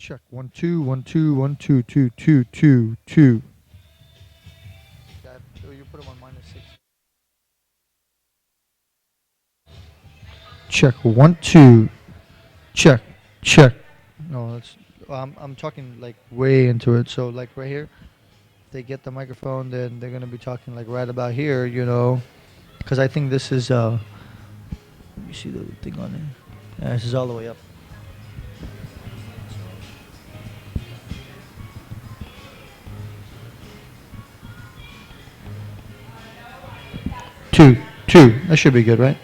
Check 1 2 1 2 1 2 2 2 2 2. You put them on -6. Check 1 2. Check check. No, that's I'm talking like way into it. So like right here, if they get the microphone, then they're gonna be talking like right about here, you know, because I think this is Let me see the thing on it. Yeah, this is all the way up. Two, two. That should be good, right?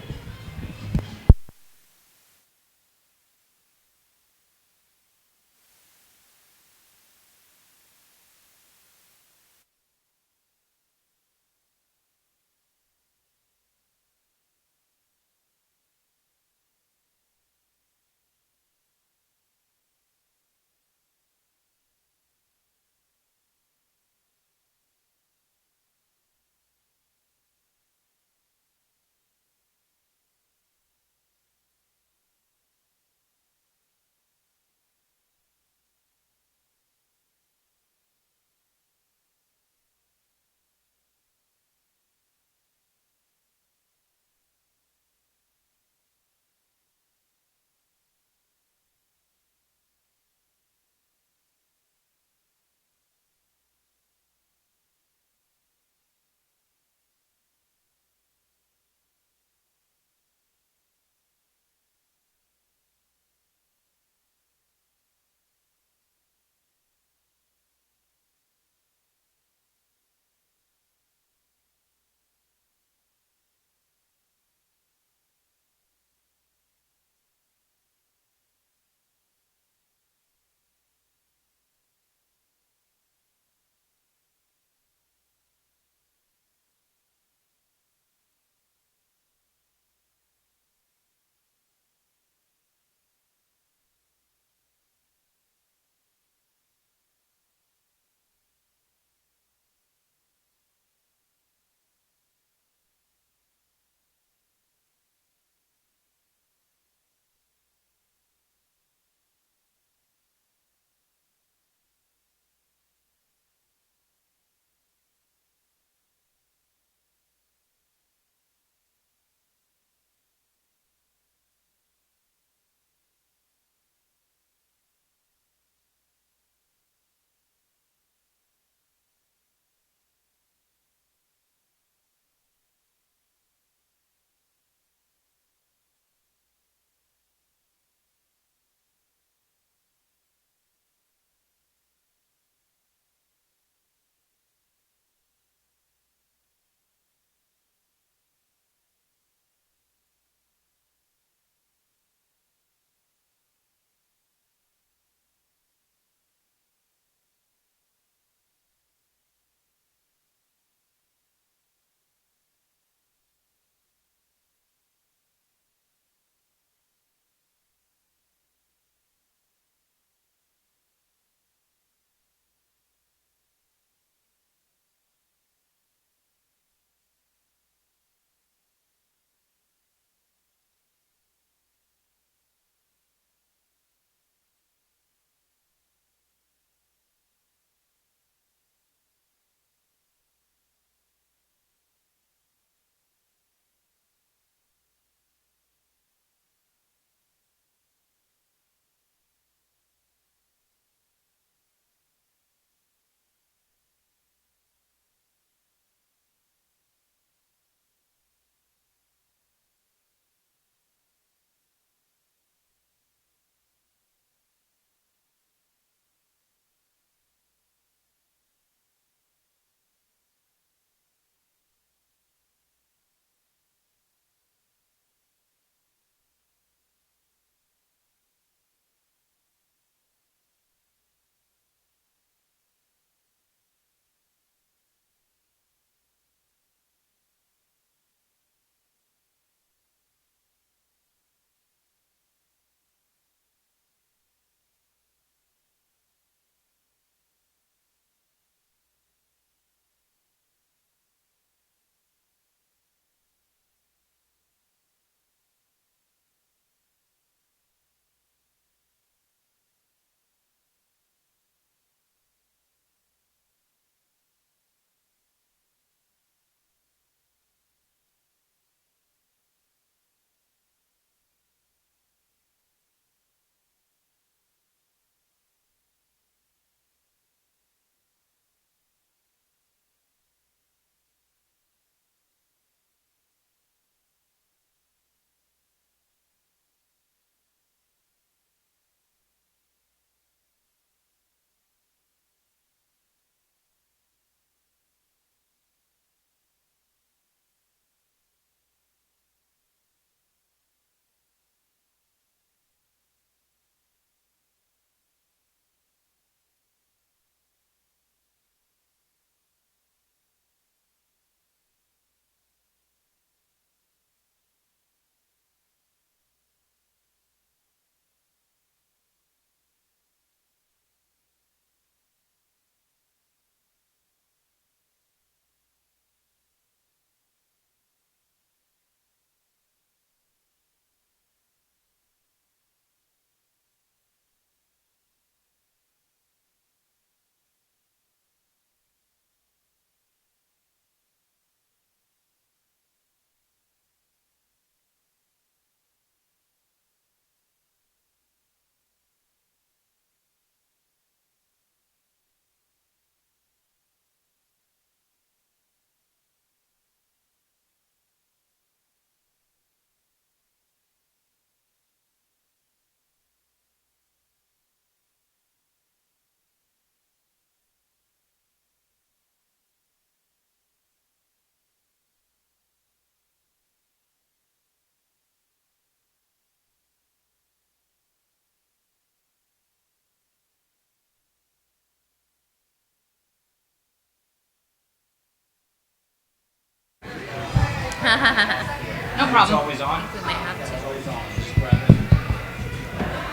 No problem. It's always on? We might have to. It's always on. Just grab it.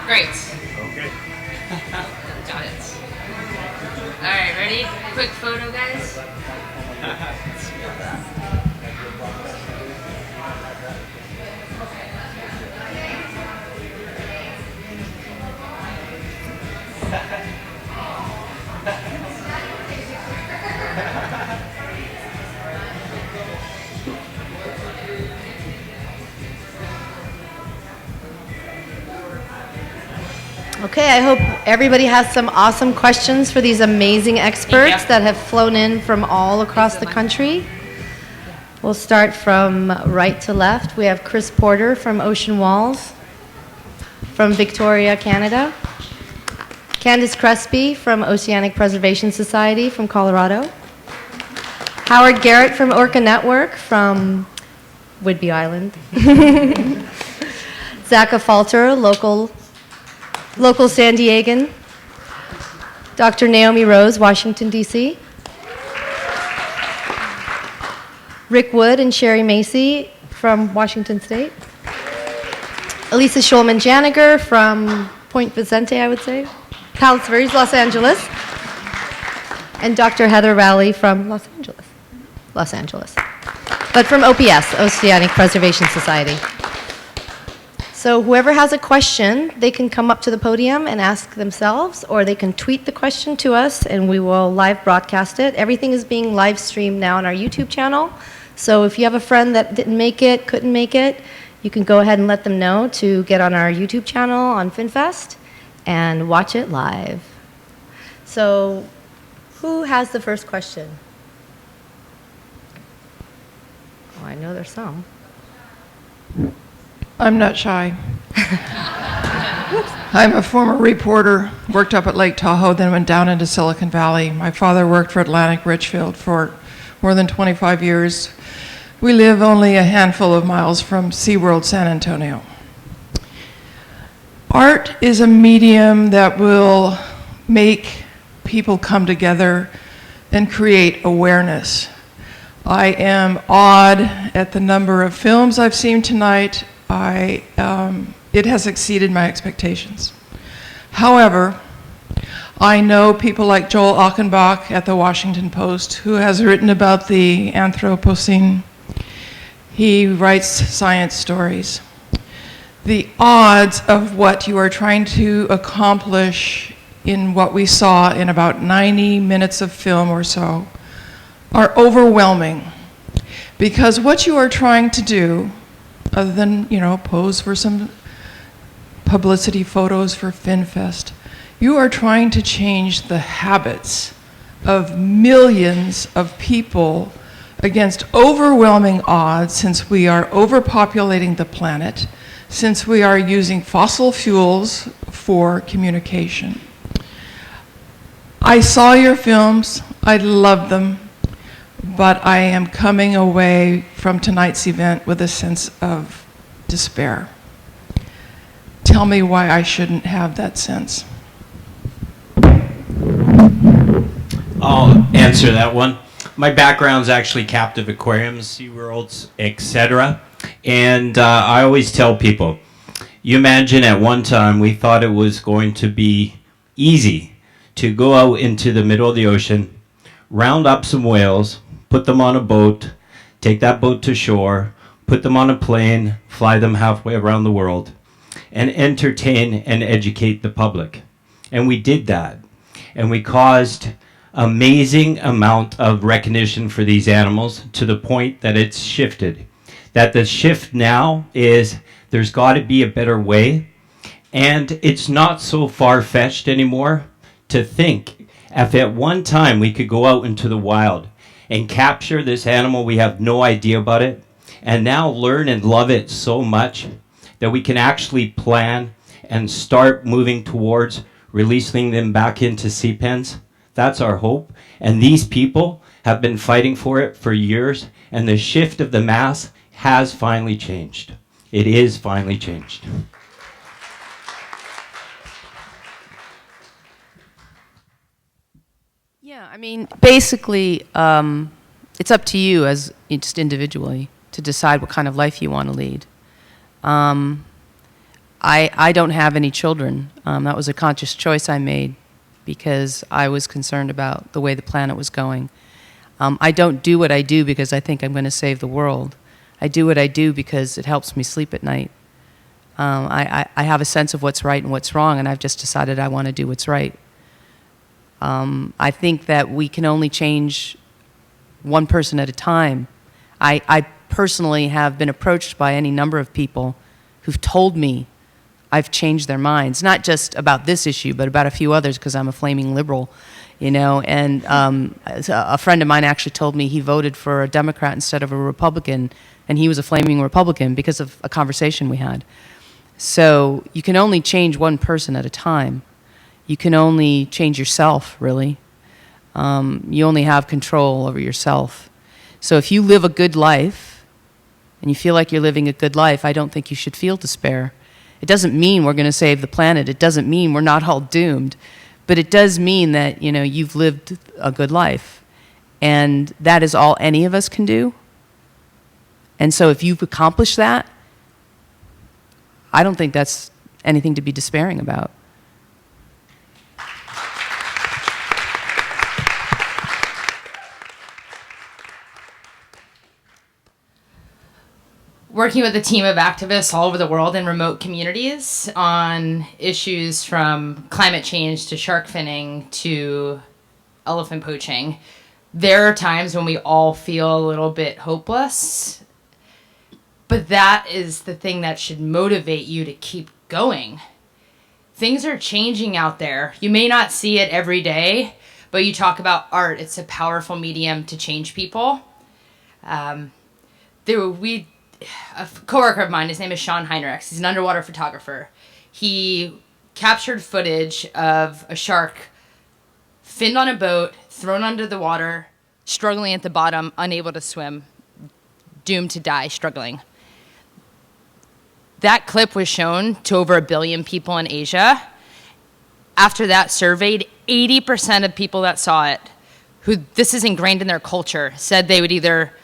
Great. Okay. Got it. Alright, ready? Quick photo, guys. Okay, I hope everybody has some awesome questions for these amazing experts that have flown in from all across the country. We'll start from right to left. We have Chris Porter from Ocean Walls, from Victoria, Canada. Candace Crespi from Oceanic Preservation Society from Colorado. Howard Garrett from Orca Network from Whidbey Island. Zaka Falter, local San Diegan. Dr. Naomi Rose, Washington, D.C. Rick Wood and Sherry Macy from Washington State. Elisa Schulman-Janiger from Point Vicente, I would say. Palos Verdes, Los Angeles. And Dr. Heather Rowley from Los Angeles. But from OPS, Oceanic Preservation Society. So whoever has a question, they can come up to the podium and ask themselves, or they can tweet the question to us, and we will live broadcast it. Everything is being live streamed now on our YouTube channel. So if you have a friend that didn't make it, couldn't make it, you can go ahead and let them know to get on our YouTube channel on PhinFest and watch it live. So who has the first question? Oh, I know there's some. I'm not shy. I'm a former reporter, worked up at Lake Tahoe, then went down into Silicon Valley. My father worked for Atlantic Richfield for more than 25 years. We live only a handful of miles from SeaWorld San Antonio. Art is a medium that will make people come together and create awareness. I am awed at the number of films I've seen tonight. It has exceeded my expectations. However, I know people like Joel Achenbach at the Washington Post, who has written about the Anthropocene. He writes science stories. The odds of what you are trying to accomplish in what we saw in about 90 minutes of film or so are overwhelming. Because what you are trying to do, other than, pose for some publicity photos for PhinFest, you are trying to change the habits of millions of people against overwhelming odds, since we are overpopulating the planet, since we are using fossil fuels for communication. I saw your films, I loved them, but I am coming away from tonight's event with a sense of despair. Tell me why I shouldn't have that sense. I'll answer that one. My background's actually captive aquariums, SeaWorlds, etc. And I always tell people, you imagine at one time we thought it was going to be easy to go out into the middle of the ocean, round up some whales, put them on a boat, take that boat to shore, put them on a plane, fly them halfway around the world, and entertain and educate the public. And we did that. And we caused amazing amount of recognition for these animals to the point that it's shifted. That the shift now is there's got to be a better way. And it's not so far-fetched anymore to think if at one time we could go out into the wild and capture this animal, we have no idea about it, and now learn and love it so much that we can actually plan and start moving towards releasing them back into sea pens. That's our hope. And these people have been fighting for it for years, and the shift of the mass has finally changed. It is finally changed. Yeah, I mean, basically, it's up to you as just individually. to decide what kind of life you want to lead. I don't have any children. That was a conscious choice I made because I was concerned about the way the planet was going. I don't do what I do because I think I'm going to save the world. I do what I do because it helps me sleep at night. I have a sense of what's right and what's wrong, and I've just decided I want to do what's right. I think that we can only change one person at a time. I personally have been approached by any number of people who've told me I've changed their minds, not just about this issue, but about a few others because I'm a flaming liberal, you know. And a friend of mine actually told me he voted for a Democrat instead of a Republican, and he was a flaming Republican because of a conversation we had. So you can only change one person at a time. You can only change yourself, really. You only have control over yourself. So if you live a good life, and you feel like you're living a good life, I don't think you should feel despair. It doesn't mean we're going to save the planet. It doesn't mean we're not all doomed. But it does mean that, you know, you've lived a good life. And that is all any of us can do. And so if you've accomplished that, I don't think that's anything to be despairing about. Working with a team of activists all over the world in remote communities on issues from climate change to shark finning to elephant poaching, there are times when we all feel a little bit hopeless, but that is the thing that should motivate you to keep going. Things are changing out there. You may not see it every day, but you talk about art. It's a powerful medium to change people. A coworker of mine, his name is Sean Heinrichs. He's an underwater photographer. He captured footage of a shark finned on a boat, thrown under the water, struggling at the bottom, unable to swim, doomed to die, struggling. That clip was shown to over 1 billion people in Asia. After that, surveyed 80% of people that saw it, who this is ingrained in their culture, said they would either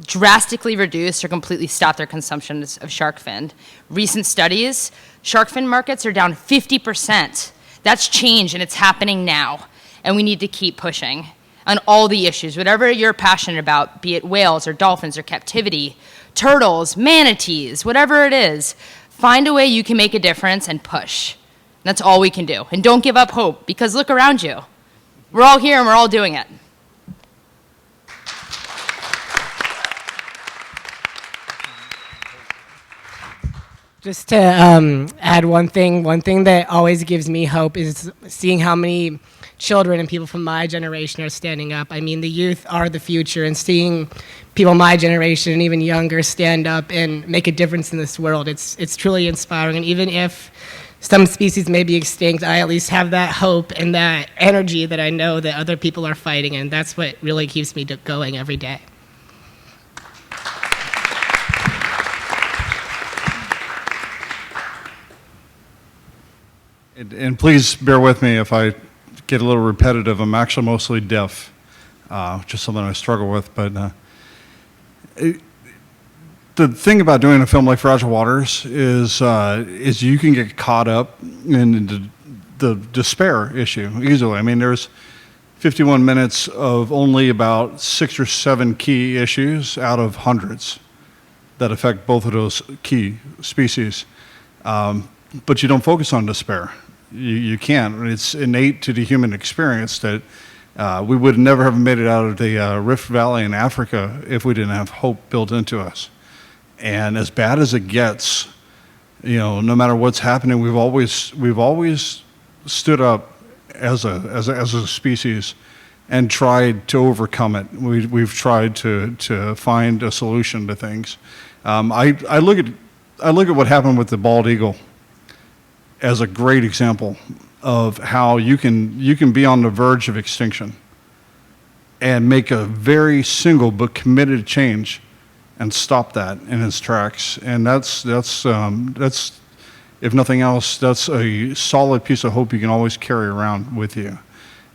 drastically reduce or completely stop their consumption of shark fin. Recent studies, shark fin markets are down 50%. That's change, and it's happening now. And we need to keep pushing on all the issues, whatever you're passionate about, be it whales or dolphins or captivity, turtles, manatees, whatever it is, find a way you can make a difference and push. That's all we can do. And don't give up hope, because look around you. We're all here and we're all doing it. Just to add one thing that always gives me hope is seeing how many children and people from my generation are standing up. I mean, the youth are the future, and seeing people my generation and even younger stand up and make a difference in this world, it's truly inspiring. And even if some species may be extinct, I at least have that hope and that energy that I know that other people are fighting, and that's what really keeps me going every day. And please bear with me if I get a little repetitive. I'm actually mostly deaf, which is something I struggle with. But the thing about doing a film like Fragile Waters is you can get caught up in the despair issue easily. I mean, there's 51 minutes of only about 6 or 7 key issues out of hundreds that affect both of those key species. But you don't focus on despair. You can't. It's innate to the human experience that we would never have made it out of the Rift Valley in Africa if we didn't have hope built into us. And as bad as it gets, you know, no matter what's happening, we've always stood up as a species and tried to overcome it. We've tried to find a solution to things. I look at what happened with the bald eagle as a great example of how you can be on the verge of extinction and make a very single but committed change and stop that in its tracks. And that's if nothing else, that's a solid piece of hope you can always carry around with you.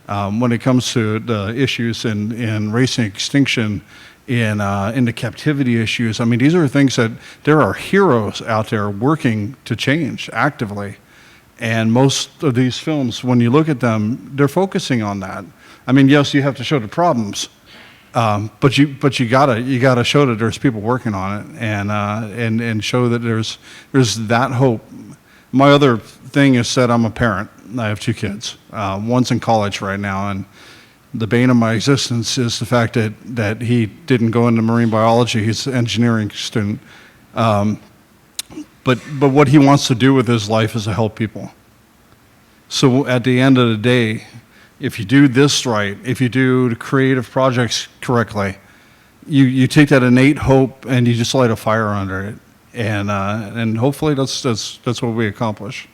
When it comes to the issues in racing extinction, in the captivity issues. I mean, these are things that there are heroes out there working to change actively. And most of these films, when you look at them, they're focusing on that. I mean, yes, you have to show the problems, but you gotta show that there's people working on it, and show that there's that hope. My other thing is that I'm a parent. I have 2 kids. One's in college right now, and the bane of my existence is the fact that he didn't go into marine biology. He's an engineering student. But what he wants to do with his life is to help people. So at the end of the day, if you do this right, if you do the creative projects correctly, you take that innate hope and you just light a fire under it, and hopefully that's what we accomplish.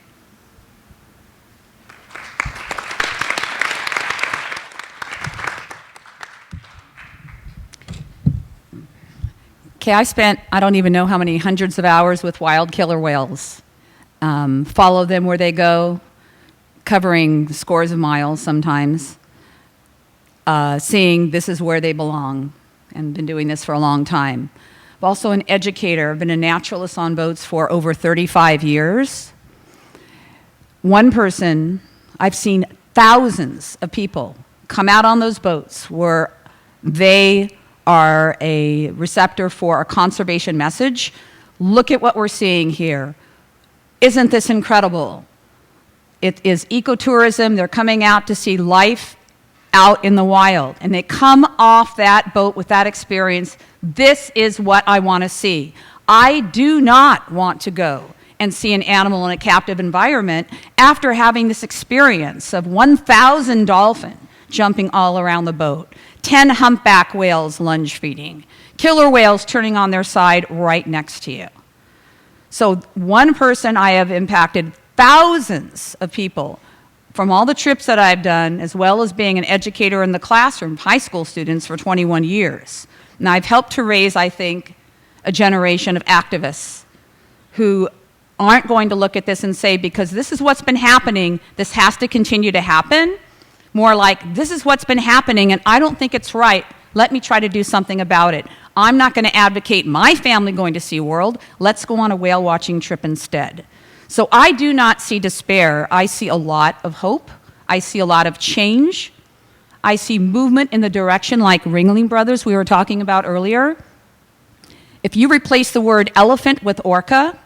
Okay, I spent, I don't even know how many hundreds of hours with wild killer whales. Follow them where they go, covering scores of miles sometimes, seeing this is where they belong, and been doing this for a long time. I'm also an educator. I've been a naturalist on boats for over 35 years. One person, I've seen thousands of people come out on those boats where they are a receptor for a conservation message. Look at what we're seeing here. Isn't this incredible? It is ecotourism. They're coming out to see life out in the wild, and they come off that boat with that experience. This is what I want to see. I do not want to go and see an animal in a captive environment after having this experience of 1,000 dolphin jumping all around the boat, 10 humpback whales lunge feeding, killer whales turning on their side right next to you. So one person, I have impacted thousands of people from all the trips that I've done, as well as being an educator in the classroom, high school students for 21 years. And I've helped to raise, I think, a generation of activists who aren't going to look at this and say, because this is what's been happening, this has to continue to happen. More like, this is what's been happening and I don't think it's right. Let me try to do something about it. I'm not going to advocate my family going to SeaWorld. Let's go on a whale watching trip instead. So I do not see despair. I see a lot of hope. I see a lot of change. I see movement in the direction like Ringling Brothers we were talking about earlier. If you replace the word elephant with orca,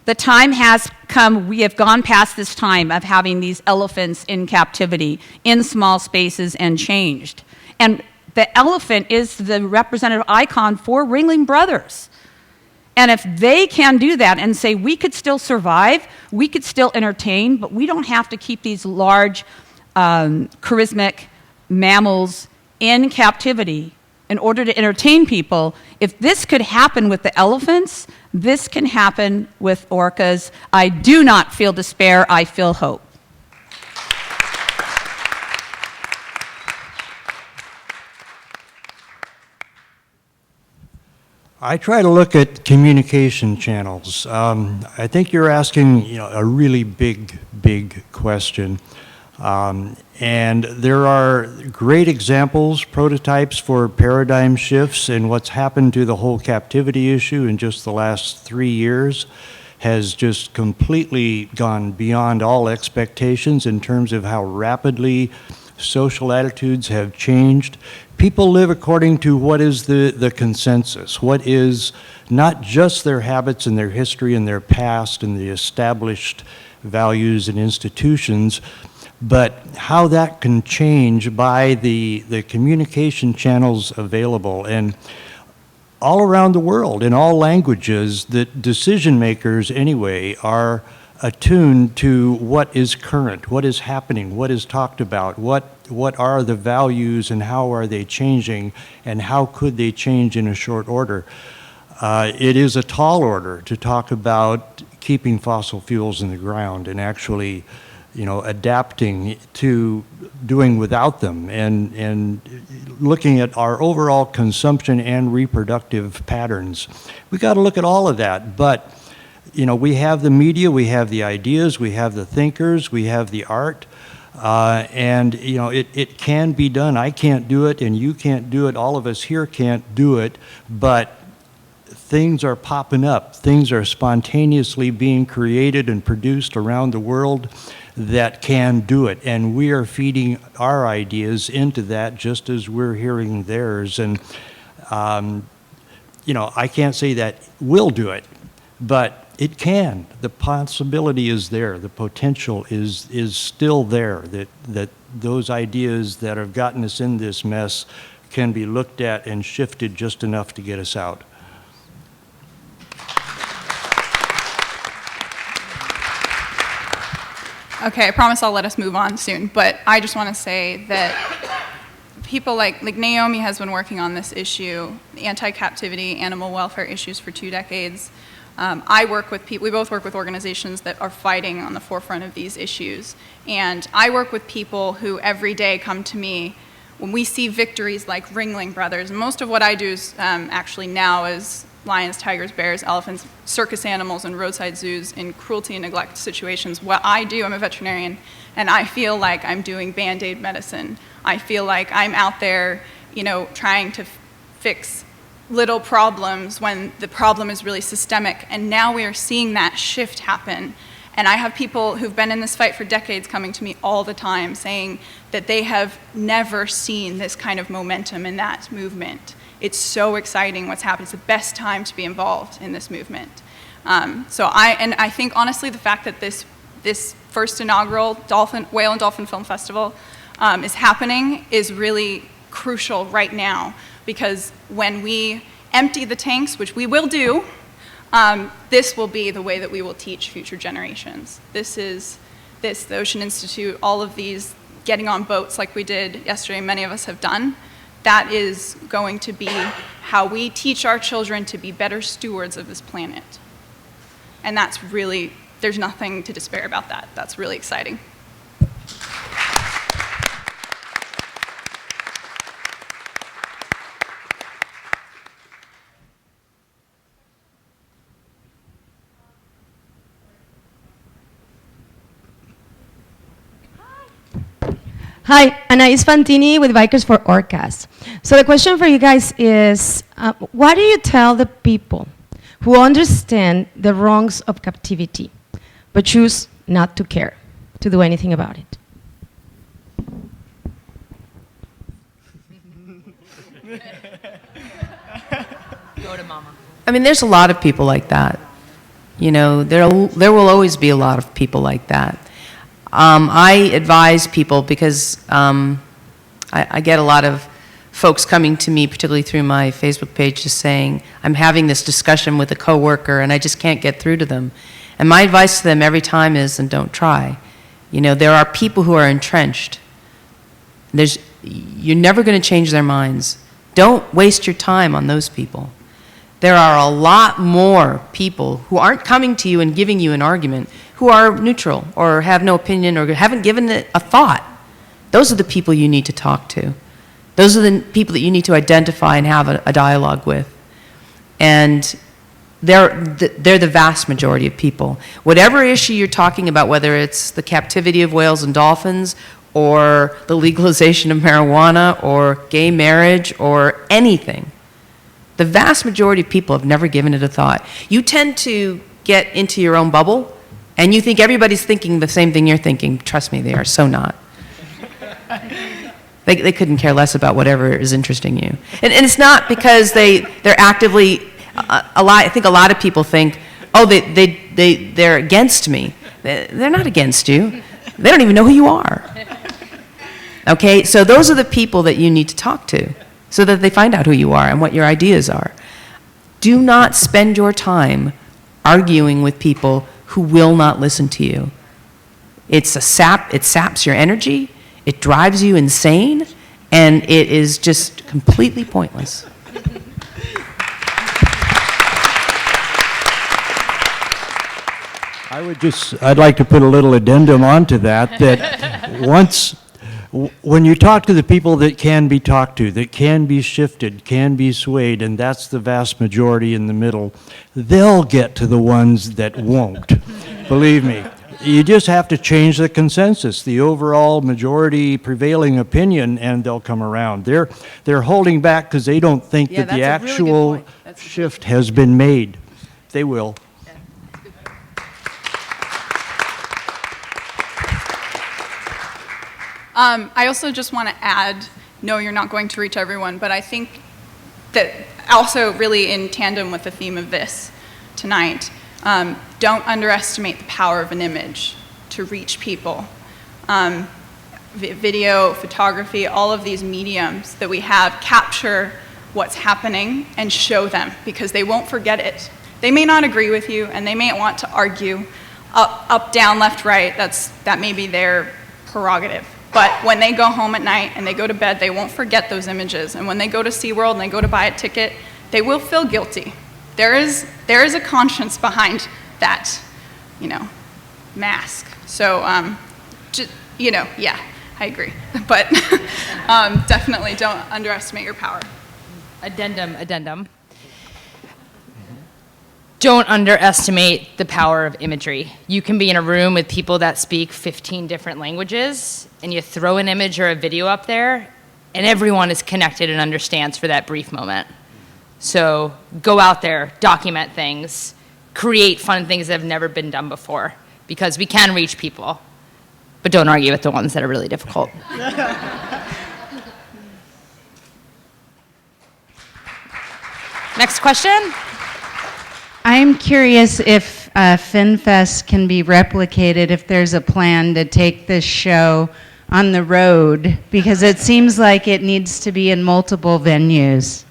the time has come, we have gone past this time of having these elephants in captivity, in small spaces and changed. And the elephant is the representative icon for Ringling Brothers. And if they can do that and say, we could still survive, we could still entertain, but we don't have to keep these large, charismatic mammals in captivity in order to entertain people. If this could happen with the elephants, this can happen with orcas. I do not feel despair, I feel hope. I try to look at communication channels. I think you're asking, a really big question. And there are great examples, prototypes for paradigm shifts, and what's happened to the whole captivity issue in just the last 3 years has just completely gone beyond all expectations in terms of how rapidly social attitudes have changed. People live according to what is the consensus, what is not just their habits and their history and their past and the established values and institutions, but how that can change by the communication channels available. And all around the world, in all languages, the decision makers anyway are attuned to what is current, what is happening, what is talked about, what are the values and how are they changing and how could they change in a short order. It is a tall order to talk about keeping fossil fuels in the ground and actually adapting to doing without them and looking at our overall consumption and reproductive patterns. We got to look at all of that, but we have the media, we have the ideas, we have the thinkers, we have the art. And, you know, it can be done. I can't do it, and you can't do it. All of us here can't do it, but things are popping up. Things are spontaneously being created and produced around the world that can do it. And we are feeding our ideas into that just as we're hearing theirs. And, you know, I can't say that we'll do it, but it can. The possibility is there. The potential is still there, that those ideas that have gotten us in this mess can be looked at and shifted just enough to get us out. Okay, I promise I'll let us move on soon, but I just want to say that people like Naomi has been working on this issue, anti-captivity, animal welfare issues for 2 decades. I work with people, we both work with organizations that are fighting on the forefront of these issues. And I work with people who every day come to me when we see victories like Ringling Brothers. And most of what I do is actually now is lions, tigers, bears, elephants, circus animals, and roadside zoos in cruelty and neglect situations. What I do, I'm a veterinarian, and I feel like I'm doing Band-Aid medicine. I feel like I'm out there, you know, trying to fix little problems when the problem is really systemic. And now we are seeing that shift happen. And I have people who've been in this fight for decades coming to me all the time saying that they have never seen this kind of momentum in that movement. It's so exciting what's happened. It's the best time to be involved in this movement. I think honestly the fact that this first inaugural whale and dolphin film festival is happening is really crucial right now, because when we empty the tanks, which we will do, this will be the way that we will teach future generations. The Ocean Institute, all of these, getting on boats like we did yesterday, many of us have done, that is going to be how we teach our children to be better stewards of this planet. And that's really, there's nothing to despair about that. That's really exciting. Hi, Anais Fantini with Bikers for Orcas. So the question for you guys is, what do you tell the people who understand the wrongs of captivity, but choose not to care, to do anything about it? Go to mama. I mean, there's a lot of people like that. You know, there will always be a lot of people like that. I advise people because I get a lot of folks coming to me, particularly through my Facebook page, just saying, I'm having this discussion with a coworker and I just can't get through to them. And my advice to them every time is, and don't try. You know, there are people who are entrenched. You're never going to change their minds. Don't waste your time on those people. There are a lot more people who aren't coming to you and giving you an argument, who are neutral or have no opinion or haven't given it a thought. Those are the people you need to talk to. Those are the people that you need to identify and have a dialogue with. And they're the vast majority of people. Whatever issue you're talking about, whether it's the captivity of whales and dolphins, or the legalization of marijuana, or gay marriage, or anything, the vast majority of people have never given it a thought. You tend to get into your own bubble, and you think everybody's thinking the same thing you're thinking. Trust me, they are so not. They couldn't care less about whatever is interesting you. And it's not because they're actively, I think a lot of people think, oh, they're against me. They're not against you. They don't even know who you are. Okay, so those are the people that you need to talk to, so that they find out who you are and what your ideas are. Do not spend your time arguing with people who will not listen to you. It saps your energy, it drives you insane, and it is just completely pointless. I'd like to put a little addendum onto that, when you talk to the people that can be talked to, that can be shifted, can be swayed, and that's the vast majority in the middle, they'll get to the ones that won't. Believe me, You just have to change the consensus, the overall majority prevailing opinion, and they'll come around. They're holding back because they don't think Yeah, that the that's a really good actual point. That's a good shift has been made. They will. I also just want to add, no, you're not going to reach everyone, but I think that also really in tandem with the theme of this tonight, don't underestimate the power of an image to reach people. Video, photography, all of these mediums that we have capture what's happening and show them because they won't forget it. They may not agree with you and they may want to argue up, down, left, right. That may be their prerogative. But when they go home at night and they go to bed, they won't forget those images. And when they go to SeaWorld and they go to buy a ticket, they will feel guilty. There is a conscience behind that, mask. So, yeah, I agree. But definitely don't underestimate your power. Addendum. Don't underestimate the power of imagery. You can be in a room with people that speak 15 different languages, and you throw an image or a video up there, and everyone is connected and understands for that brief moment. So go out there, document things, create fun things that have never been done before, because we can reach people, but don't argue with the ones that are really difficult. Next question? I'm curious if PhinFest can be replicated, if there's a plan to take this show on the road, because it seems like it needs to be in multiple venues.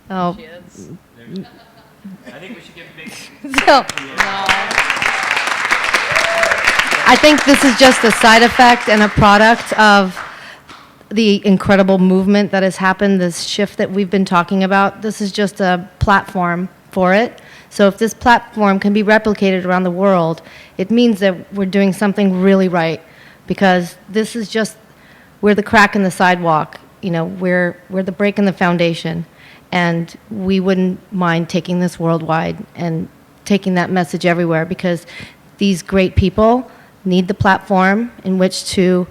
Oh. I think we should give big. So, I think this is just a side effect and a product of the incredible movement that has happened, this shift that we've been talking about. This is just a platform for it. So if this platform can be replicated around the world, it means that we're doing something really right, because this is just, we're the crack in the sidewalk, we're the break in the foundation, and we wouldn't mind taking this worldwide and taking that message everywhere, because these great people need the platform in which to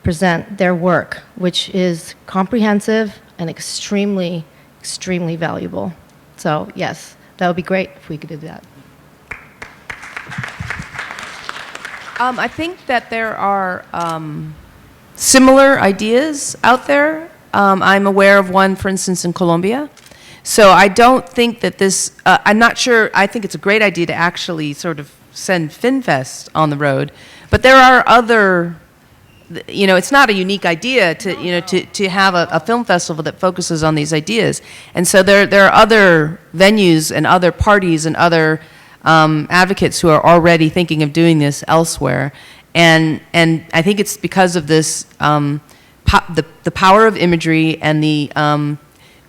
present their work, which is comprehensive and extremely, extremely valuable. So yes, that would be great if we could do that. I think that there are similar ideas out there. I'm aware of one, for instance, in Colombia. So I don't think that this, I'm not sure, I think it's a great idea to actually sort of send FinFest on the road. But there are other, it's not a unique idea to have a film festival that focuses on these ideas. And so there are other venues and other parties and other advocates who are already thinking of doing this elsewhere. And I think it's because of this, the power of imagery and the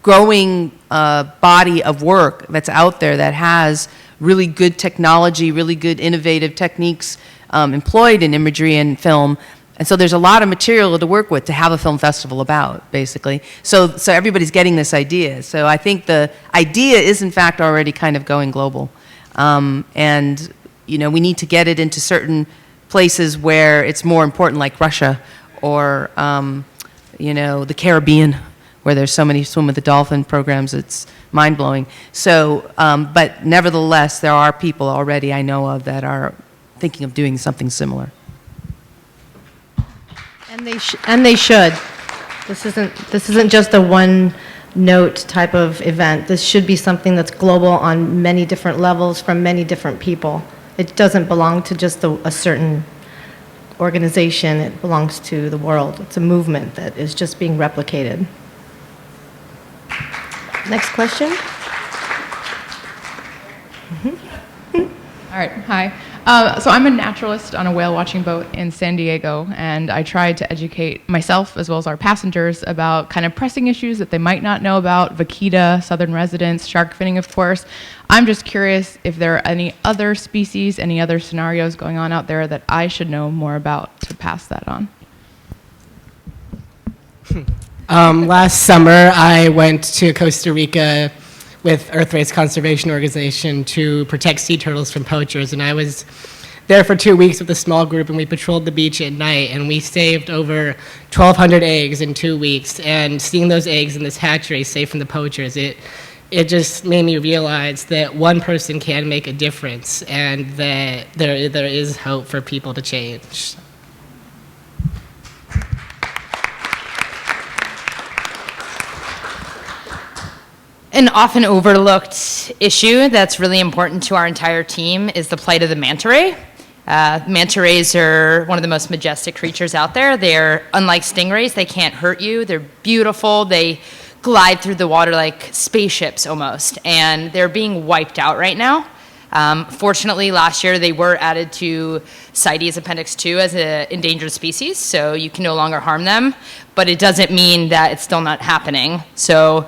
growing body of work that's out there that has really good technology, really good innovative techniques employed in imagery and film. And so there's a lot of material to work with to have a film festival about, basically. So everybody's getting this idea. So I think the idea is, in fact, already kind of going global. And, we need to get it into certain places where it's more important, like Russia or, the Caribbean, where there's so many swim with the dolphin programs. It's mind-blowing. So, but nevertheless, there are people already I know of that are thinking of doing something similar. And they should. This isn't just a one-note type of event. This should be something that's global on many different levels from many different people. It doesn't belong to just a certain organization. It belongs to the world. It's a movement that is just being replicated. Next question. All right, hi. So I'm a naturalist on a whale watching boat in San Diego, and I tried to educate myself as well as our passengers about kind of pressing issues that they might not know about, vaquita, southern residents, shark finning, of course. I'm just curious if there are any other species, any other scenarios going on out there that I should know more about to pass that on. Last summer, I went to Costa Rica with Earth Race Conservation Organization to protect sea turtles from poachers, and I was there for 2 weeks with a small group, and we patrolled the beach at night, and we saved over 1,200 eggs in 2 weeks. And seeing those eggs in this hatchery safe from the poachers, it just made me realize that one person can make a difference, and that there is hope for people to change. An often overlooked issue that's really important to our entire team is the plight of the manta ray. Manta rays are one of the most majestic creatures out there. They're, unlike stingrays, they can't hurt you. They're beautiful. They glide through the water like spaceships almost, and they're being wiped out right now. Fortunately, last year they were added to CITES Appendix 2 as an endangered species, so you can no longer harm them, but it doesn't mean that it's still not happening. So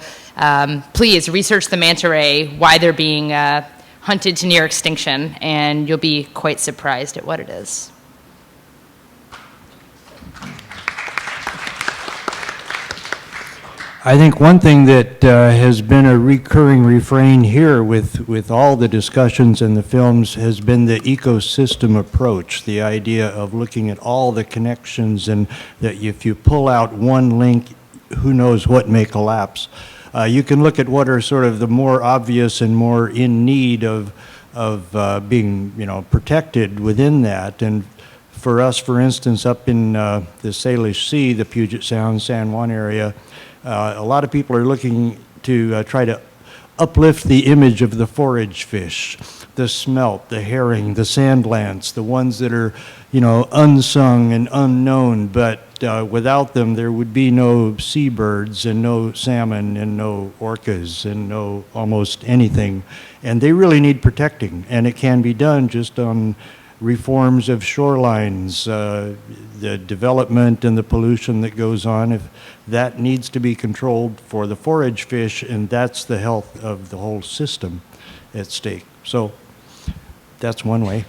please research the manta ray, why they're being hunted to near extinction, and you'll be quite surprised at what it is. I think one thing that has been a recurring refrain here with all the discussions and the films has been the ecosystem approach, the idea of looking at all the connections, and that if you pull out one link, who knows what may collapse. You can look at what are sort of the more obvious and more in need of being, protected within that. And for us, for instance, up in the Salish Sea, the Puget Sound, San Juan area, a lot of people are looking to try to uplift the image of the forage fish, the smelt, the herring, the sand lance, the ones that are, unsung and unknown, but without them there would be no seabirds and no salmon and no orcas and no almost anything. And they really need protecting, and it can be done just on reforms of shorelines, the development and the pollution that goes on. If that needs to be controlled for the forage fish, and that's the health of the whole system at stake. So that's one way.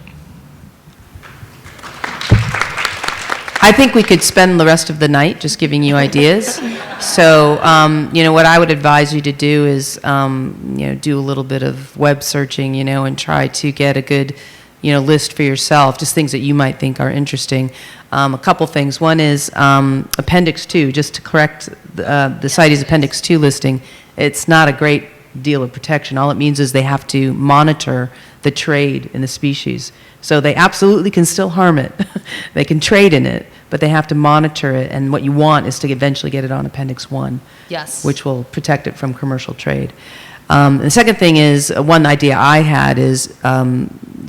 I think we could spend the rest of the night just giving you ideas. So, what I would advise you to do is, do a little bit of web searching, and try to get a good, list for yourself, just things that you might think are interesting. A couple things. One is Appendix 2, just to correct the CITES Appendix 2 listing. It's not a great deal of protection. All it means is they have to monitor the trade in the species. So they absolutely can still harm it. They can trade in it, but they have to monitor it, and what you want is to eventually get it on Appendix 1, Yes. which will protect it from commercial trade. The second thing is, one idea I had is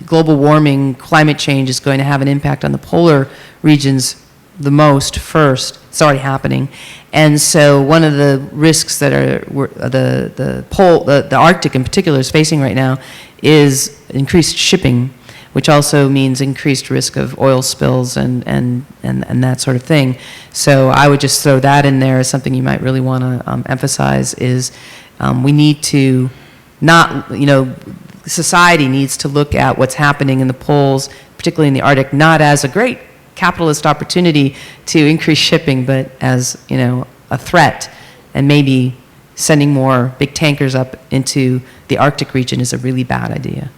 global warming, climate change is going to have an impact on the polar regions the most first. It's already happening. And so one of the risks that the Arctic in particular is facing right now is increased shipping, which also means increased risk of oil spills and that sort of thing. So I would just throw that in there as something you might really want to emphasize is we need to not, society needs to look at what's happening in the poles, particularly in the Arctic, not as a great capitalist opportunity to increase shipping, but as, a threat. And maybe sending more big tankers up into the Arctic region is a really bad idea.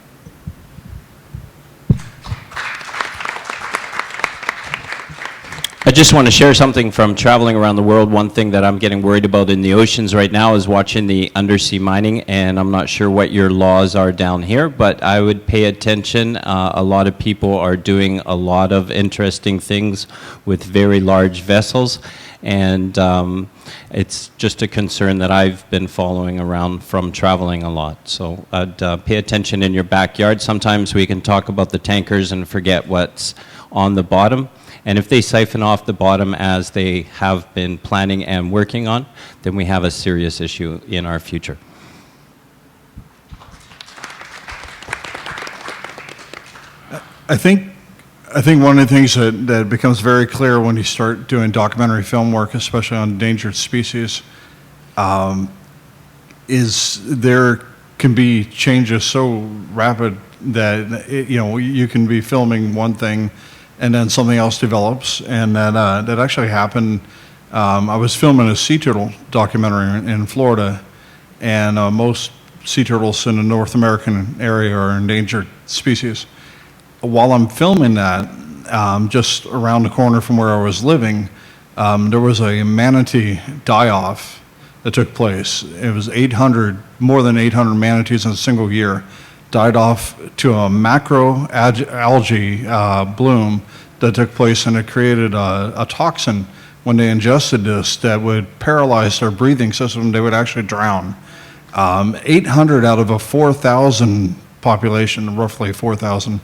I just want to share something from traveling around the world. One thing that I'm getting worried about in the oceans right now is watching the undersea mining, and I'm not sure what your laws are down here, but I would pay attention. A lot of people are doing a lot of interesting things with very large vessels, and it's just a concern that I've been following around from traveling a lot. So I'd pay attention in your backyard. Sometimes we can talk about the tankers and forget what's on the bottom. And if they siphon off the bottom as they have been planning and working on, then we have a serious issue in our future. I think one of the things that becomes very clear when you start doing documentary film work, especially on endangered species, is there can be changes so rapid that you can be filming one thing and then something else develops, and that actually happened. I was filming a sea turtle documentary in Florida, and most sea turtles in the North American area are endangered species. while I'm filming that, just around the corner from where I was living, there was a manatee die-off that took place. It was more than 800 manatees in a single year died off to a macro algae bloom that took place, and it created a toxin when they ingested this that would paralyze their breathing system. They would actually drown. 800 out of a 4,000 population, roughly 4,000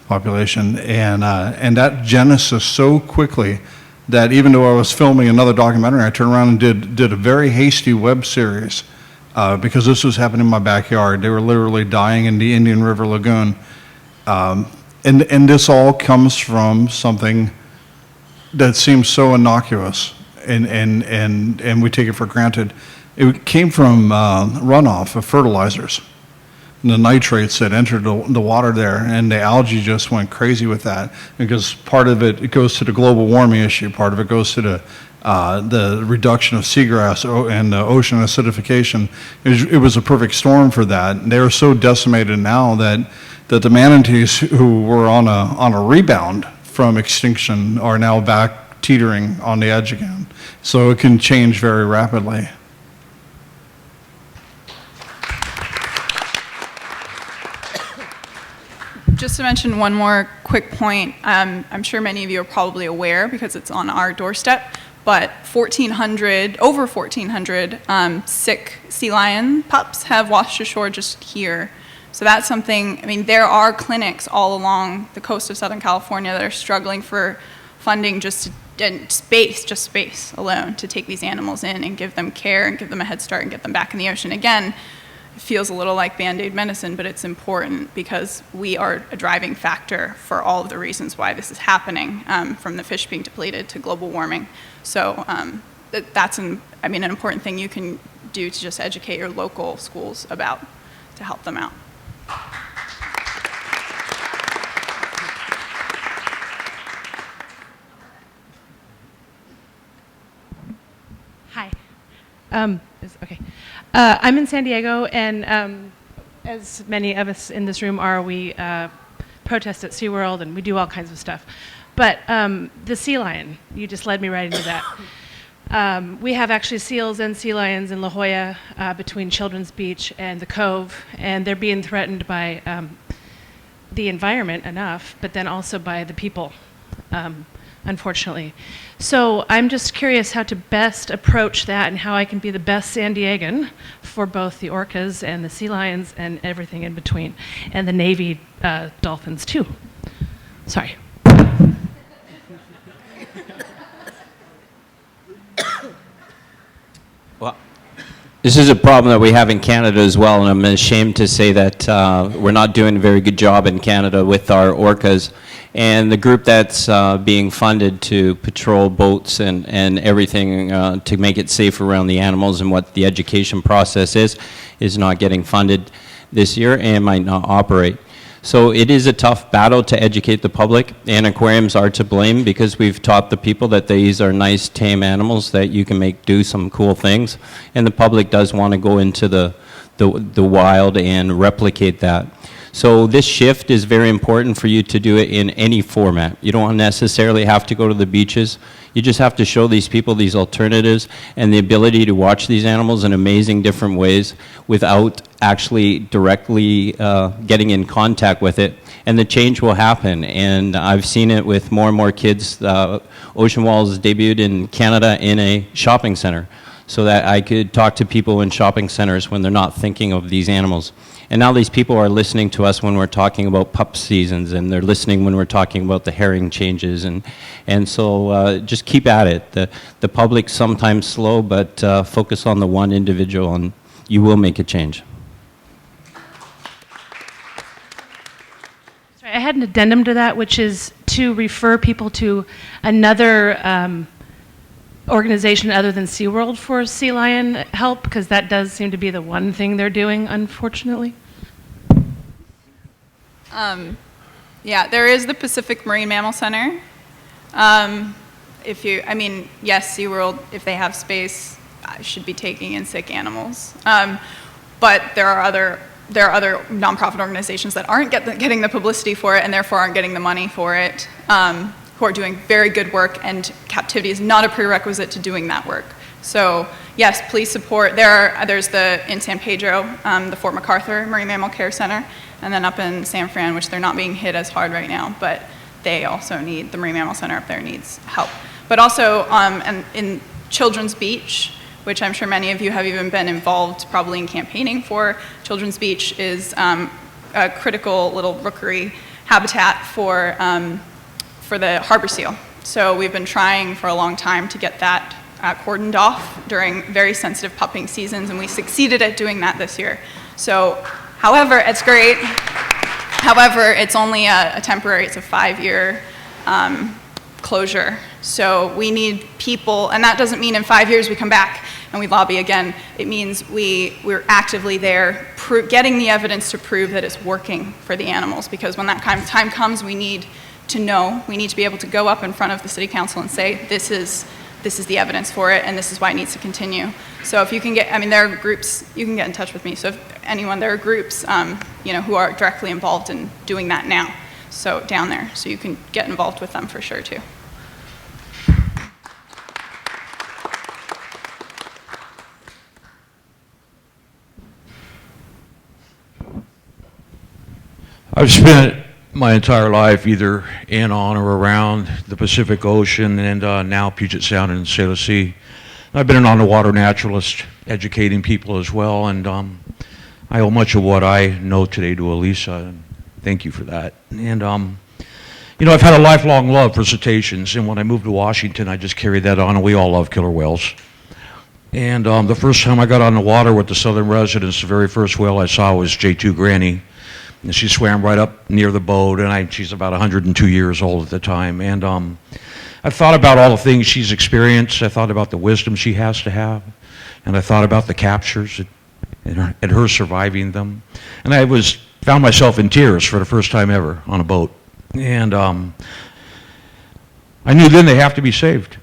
population, and that genesis so quickly that even though I was filming another documentary, I turned around and did a very hasty web series because this was happening in my backyard. They were literally dying in the Indian River Lagoon. And this all comes from something that seems so innocuous, and we take it for granted. It came from runoff of fertilizers, the nitrates that entered the water there, and the algae just went crazy with that, because part of it goes to the global warming issue, part of it goes to the reduction of seagrass and the ocean acidification. It was a perfect storm for that. They are so decimated now that the manatees who were on a rebound from extinction are now back teetering on the edge again. So it can change very rapidly. Just to mention one more quick point, I'm sure many of you are probably aware because it's on our doorstep, but over 1,400 sick sea lion pups have washed ashore just here. So that's something, I mean, there are clinics all along the coast of Southern California that are struggling for funding and space alone to take these animals in and give them care and give them a head start and get them back in the ocean. Again, it feels a little like Band-Aid medicine, but it's important because we are a driving factor for all of the reasons why this is happening, from the fish being depleted to global warming. So that's an important thing you can do to just educate your local schools about to help them out. Hi. Okay. I'm in San Diego, and as many of us in this room are, we protest at SeaWorld, and we do all kinds of stuff. But the sea lion, you just led me right into that. We have actually seals and sea lions in La Jolla between Children's Beach and the Cove, and they're being threatened by the environment enough, but then also by the people, unfortunately. So I'm just curious how to best approach that and how I can be the best San Diegan for both the orcas and the sea lions and everything in between, and the Navy dolphins too. Sorry. Well, this is a problem that we have in Canada as well, and I'm ashamed to say that we're not doing a very good job in Canada with our orcas. And the group that's being funded to patrol boats and everything to make it safe around the animals and what the education process is not getting funded this year and might not operate. So it is a tough battle to educate the public, and aquariums are to blame because we've taught the people that these are nice, tame animals that you can do some cool things, and the public does want to go into the wild and replicate that. So this shift is very important for you to do it in any format. You don't necessarily have to go to the beaches. You just have to show these people these alternatives and the ability to watch these animals in amazing different ways without actually directly getting in contact with it. And the change will happen. And I've seen it with more and more kids. Ocean Walls debuted in Canada in a shopping center, so that I could talk to people in shopping centers when they're not thinking of these animals. And now these people are listening to us when we're talking about pup seasons, and they're listening when we're talking about the herring changes. And so just keep at it. The public's sometimes slow, but focus on the one individual, and you will make a change. Sorry, I had an addendum to that, which is to refer people to another organization other than SeaWorld for sea lion help, because that does seem to be the one thing they're doing, unfortunately. Yeah, there is the Pacific Marine Mammal Center. Yes, SeaWorld, if they have space, should be taking in sick animals. But there are other there are other nonprofit organizations that aren't getting the publicity for it and therefore aren't getting the money for it, who are doing very good work, and captivity is not a prerequisite to doing that work. So yes, please support. There's in San Pedro, the Fort MacArthur Marine Mammal Care Center, and then up in San Fran, which they're not being hit as hard right now, but they also need, the Marine Mammal Center up there needs help. But also in Children's Beach, which I'm sure many of you have even been involved probably in campaigning for. Children's Beach is a critical little rookery habitat for the harbor seal. So we've been trying for a long time to get that cordoned off during very sensitive pupping seasons, and we succeeded at doing that this year. So, however, it's great. However, it's only a temporary, it's a 5-year closure. So we need people, and that doesn't mean in 5 years we come back and we lobby again. It means we're actively there, getting the evidence to prove that it's working for the animals, because when that time comes, we need to know, we need to be able to go up in front of the city council and say, this is the evidence for it, and this is why it needs to continue. So if you can get, I mean, there are groups, you can get in touch with me. So if anyone, there are groups, who are directly involved in doing that now. So down there, so you can get involved with them for sure too. I've spent my entire life either in, on, or around the Pacific Ocean, and now Puget Sound and Sailor Sea. I've been an on-the-water naturalist, educating people as well, and I owe much of what I know today to Elisa, and thank you for that. And I've had a lifelong love for cetaceans, and when I moved to Washington, I just carried that on, and we all love killer whales. And the first time I got on the water with the Southern residents, the very first whale I saw was J2 Granny. And she swam right up near the boat, and she's about 102 years old at the time. And I thought about all the things she's experienced. I thought about the wisdom she has to have. And I thought about the captures and her surviving them. And I found myself in tears for the first time ever on a boat. And I knew then they have to be saved.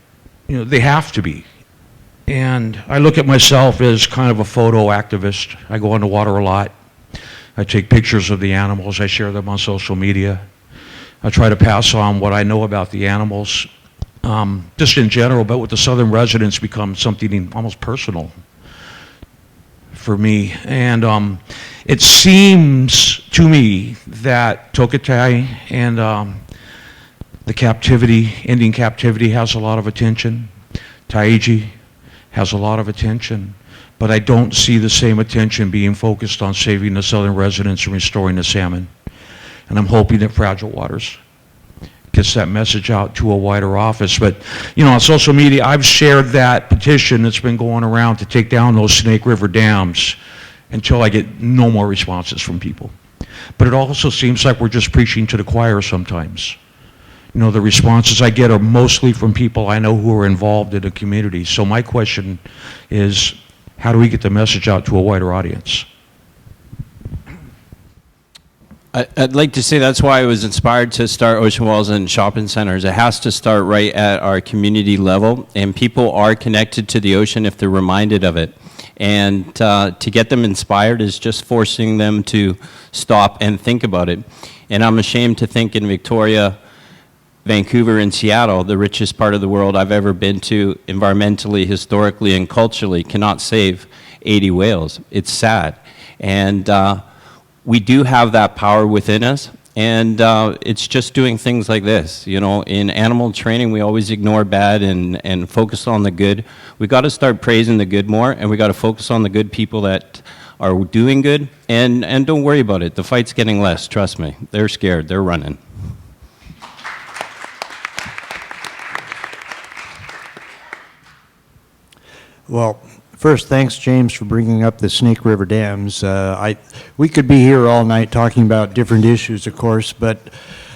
They have to be. And I look at myself as kind of a photo activist. I go on the water a lot. I take pictures of the animals. I share them on social media. I try to pass on what I know about the animals, just in general, but with the Southern residents become something almost personal for me. And it seems to me that Tokatai and the captivity, ending captivity, has a lot of attention. Taiji has a lot of attention. But I don't see the same attention being focused on saving the Southern residents and restoring the salmon. And I'm hoping that Fragile Waters gets that message out to a wider office. But, on social media, I've shared that petition that's been going around to take down those Snake River dams until I get no more responses from people. But it also seems like we're just preaching to the choir sometimes. The responses I get are mostly from people I know who are involved in the community. So my question is, how do we get the message out to a wider audience? I'd like to say that's why I was inspired to start Ocean Walls and shopping centers. It has to start right at our community level, and people are connected to the ocean if they're reminded of it. And to get them inspired is just forcing them to stop and think about it. And I'm ashamed to think in Victoria, Vancouver, and Seattle, the richest part of the world I've ever been to, environmentally, historically, and culturally, cannot save 80 whales. It's sad. And we do have that power within us, and it's just doing things like this. In animal training, we always ignore bad and focus on the good. We got to start praising the good more, and we got to focus on the good people that are doing good, and don't worry about it. The fight's getting less, trust me. They're scared, they're running. Well, first, thanks, James, for bringing up the Snake River dams. We could be here all night talking about different issues, of course, but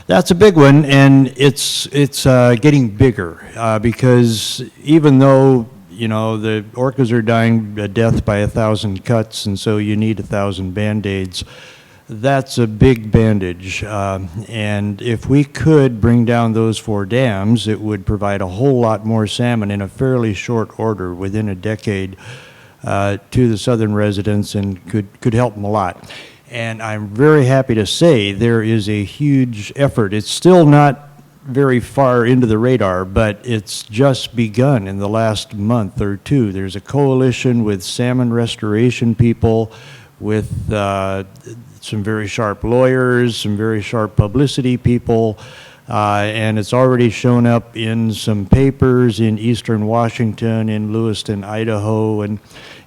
that's a big one, and it's getting bigger because even though the orcas are dying a death by 1,000 cuts, and so you need 1,000 Band-Aids. That's a big bandage, and if we could bring down those 4 dams, it would provide a whole lot more salmon in a fairly short order, within a decade, to the Southern residents, and could help them a lot. And I'm very happy to say there is a huge effort. It's still not very far into the radar, but it's just begun in the last month or two. There's a coalition with salmon restoration people, with some very sharp lawyers, some very sharp publicity people, and it's already shown up in some papers in eastern Washington, in Lewiston, Idaho, and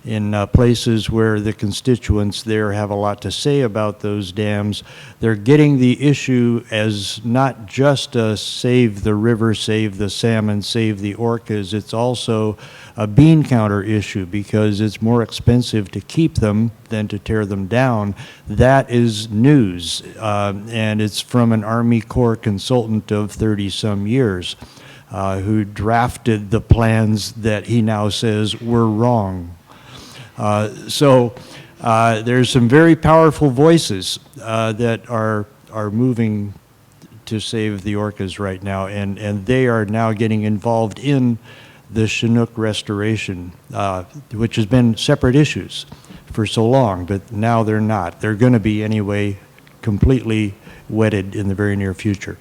in places where the constituents there have a lot to say about those dams. They're getting the issue as not just a save the river, save the salmon, save the orcas. It's also a bean counter issue because it's more expensive to keep them than to tear them down. That is news, and it's from an Army Corps consultant of 30-some years who drafted the plans that he now says were wrong. So there's some very powerful voices that are moving to save the orcas right now, and they are now getting involved in the Chinook restoration, which has been separate issues for so long, but now they're not. They're going to be anyway completely wedded in the very near future.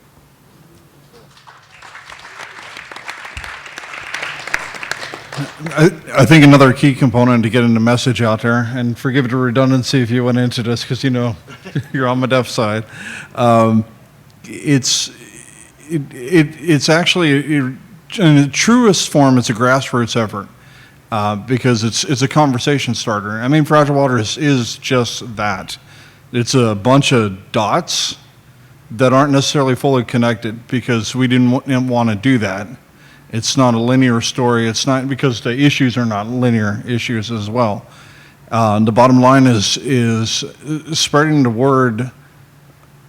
I think another key component to getting the message out there, and forgive the redundancy if you went into this because you know you're on the deaf side, it's actually in the truest form it's a grassroots effort because it's a conversation starter. I mean, Fragile Waters is just that. It's a bunch of dots that aren't necessarily fully connected because we didn't want to do that. It's not a linear story. It's not because the issues are not linear issues as well. The bottom line is spreading the word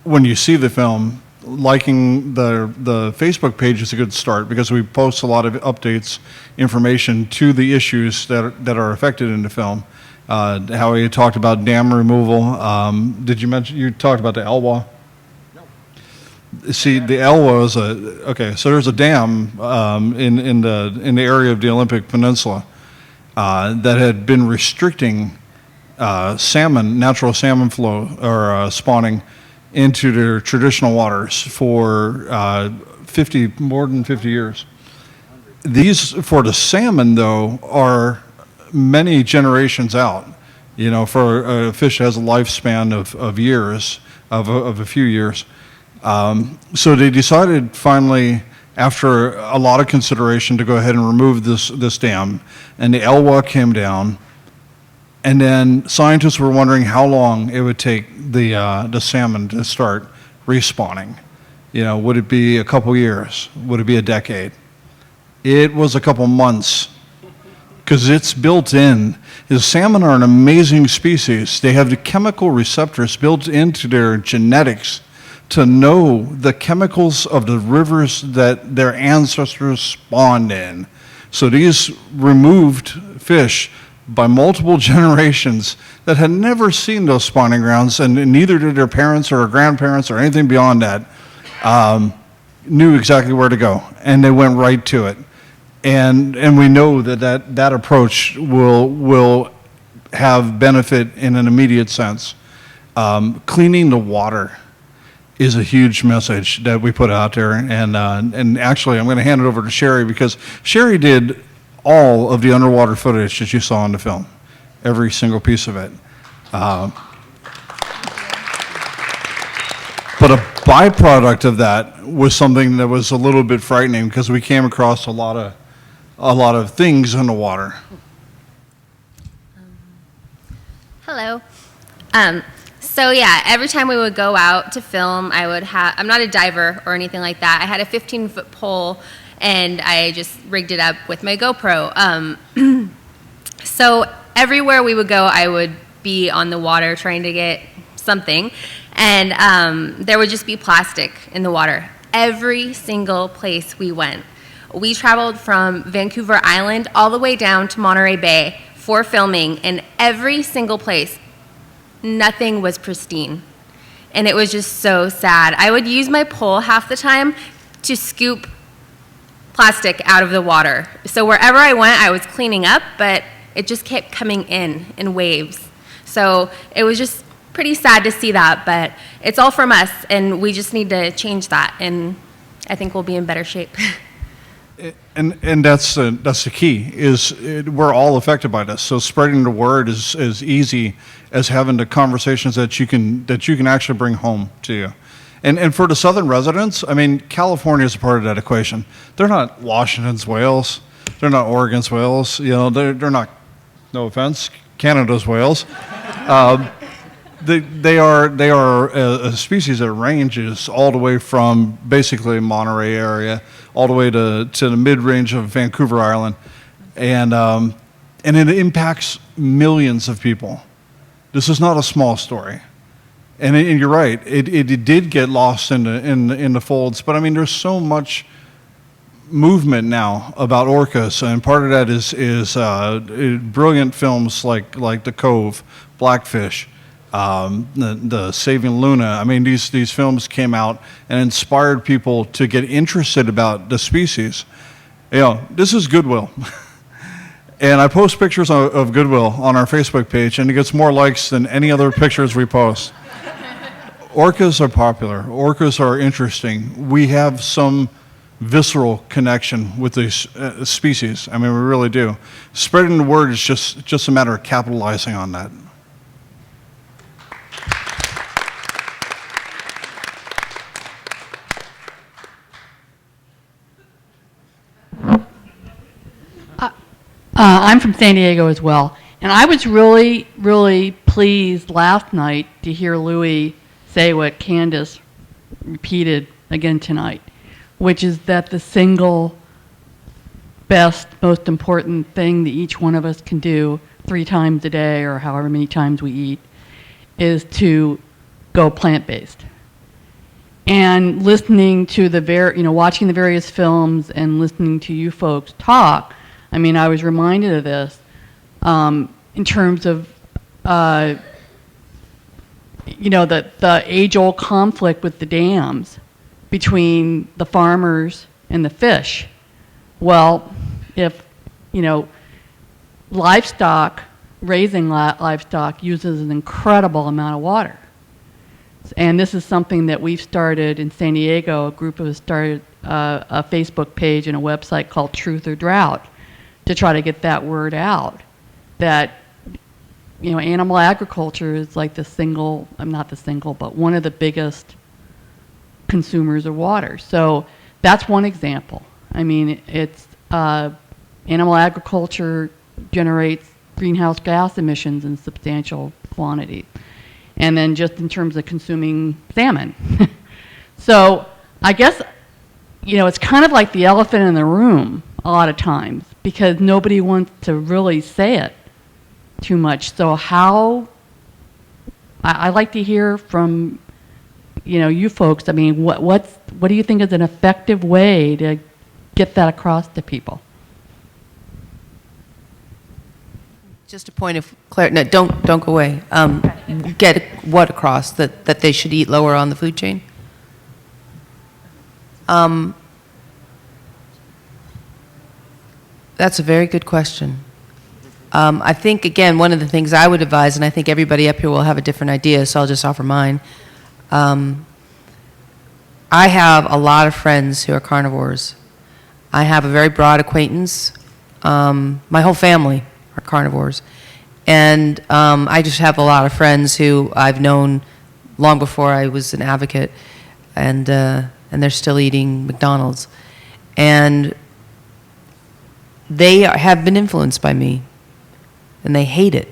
when you see the film. Liking the Facebook page is a good start because we post a lot of updates, information to the issues that are affected in the film. How you talked about dam removal. Did you mention you talked about the Elwha? See, the Elwha is okay. So there's a dam in the area of the Olympic Peninsula that had been restricting salmon, natural salmon flow or spawning into their traditional waters for more than 50 years. These for the salmon though are many generations out. You know, for a fish that has a lifespan of years, of a few years. So they decided finally, after a lot of consideration, to go ahead and remove this dam, and the Elwha came down, and then scientists were wondering how long it would take the salmon to start respawning. You know, would it be a couple years? Would it be a decade? It was a couple months, because it's built in. The salmon are an amazing species. They have the chemical receptors built into their genetics to know the chemicals of the rivers that their ancestors spawned in. So these removed fish by multiple generations that had never seen those spawning grounds, and neither did their parents or grandparents or anything beyond that, knew exactly where to go, and they went right to it. And we know that approach will have benefit in an immediate sense. Cleaning the water is a huge message that we put out there, and actually I'm going to hand it over to Sherry because Sherry did all of the underwater footage that you saw in the film, every single piece of it. But a byproduct of that was something that was a little bit frightening because we came across a lot of things in the water. Hello. So yeah, every time we would go out to film, I'm not a diver or anything like that. I had a 15-foot pole and I just rigged it up with my GoPro. So everywhere we would go, I would be on the water trying to get something, and there would just be plastic in the water. Every single place we went. We traveled from Vancouver Island all the way down to Monterey Bay for filming, and every single place, nothing was pristine. And it was just so sad. I would use my pole half the time to scoop plastic out of the water. So wherever I went, I was cleaning up, but it just kept coming in waves. So it was just pretty sad to see that, but it's all from us, and we just need to change that, and I think we'll be in better shape. And that's the key, we're all affected by this. So spreading the word is as easy as having the conversations that you can actually bring home to you. And for the southern residents, I mean, California is a part of that equation. They're not Washington's Wales. They're not Oregon's Wales. You know, they're not, no offense, Canada's whales. They are a species that ranges all the way from basically Monterey area all the way to the mid-range of Vancouver Island, and it impacts millions of people. This is not a small story, and you're right. It did get lost in the folds, but I mean, there's so much movement now about orcas, and part of that is brilliant films like The Cove, Blackfish, the Saving Luna. I mean, these films came out and inspired people to get interested about the species. You know, this is Goodwill. And I post pictures of Goodwill on our Facebook page, and it gets more likes than any other pictures we post. Orcas are popular. Orcas are interesting. We have some visceral connection with these species. I mean, we really do. Spreading the word is just a matter of capitalizing on that. I'm from San Diego as well, and I was really, really pleased last night to hear Louis say what Candace repeated again tonight, which is that the single best, most important thing that each one of us can do 3 times a day or however many times we eat is to go plant-based. And listening to watching the various films and listening to you folks talk, I mean, I was reminded of this in terms of, the age-old conflict with the dams between the farmers and the fish. Well, if, raising livestock uses an incredible amount of water. And this is something that we've started in San Diego. A group of us started a Facebook page and a website called Truth or Drought to try to get that word out, that animal agriculture is like but one of the biggest consumers of water. So that's one example. I mean, it's animal agriculture generates greenhouse gas emissions in substantial quantities. And then just in terms of consuming salmon. So I guess, it's kind of like the elephant in the room a lot of times, because nobody wants to really say it too much. So I like to hear from, you folks. I mean, what do you think is an effective way to get that across to people? Just a point of clarity. No, don't go away. Get what across? That they should eat lower on the food chain? That's a very good question. I think, again, one of the things I would advise, and I think everybody up here will have a different idea, so I'll just offer mine. I have a lot of friends who are carnivores. I have a very broad acquaintance. My whole family are carnivores. And I just have a lot of friends who I've known long before I was an advocate, and they're still eating McDonald's. And they have been influenced by me, and they hate it.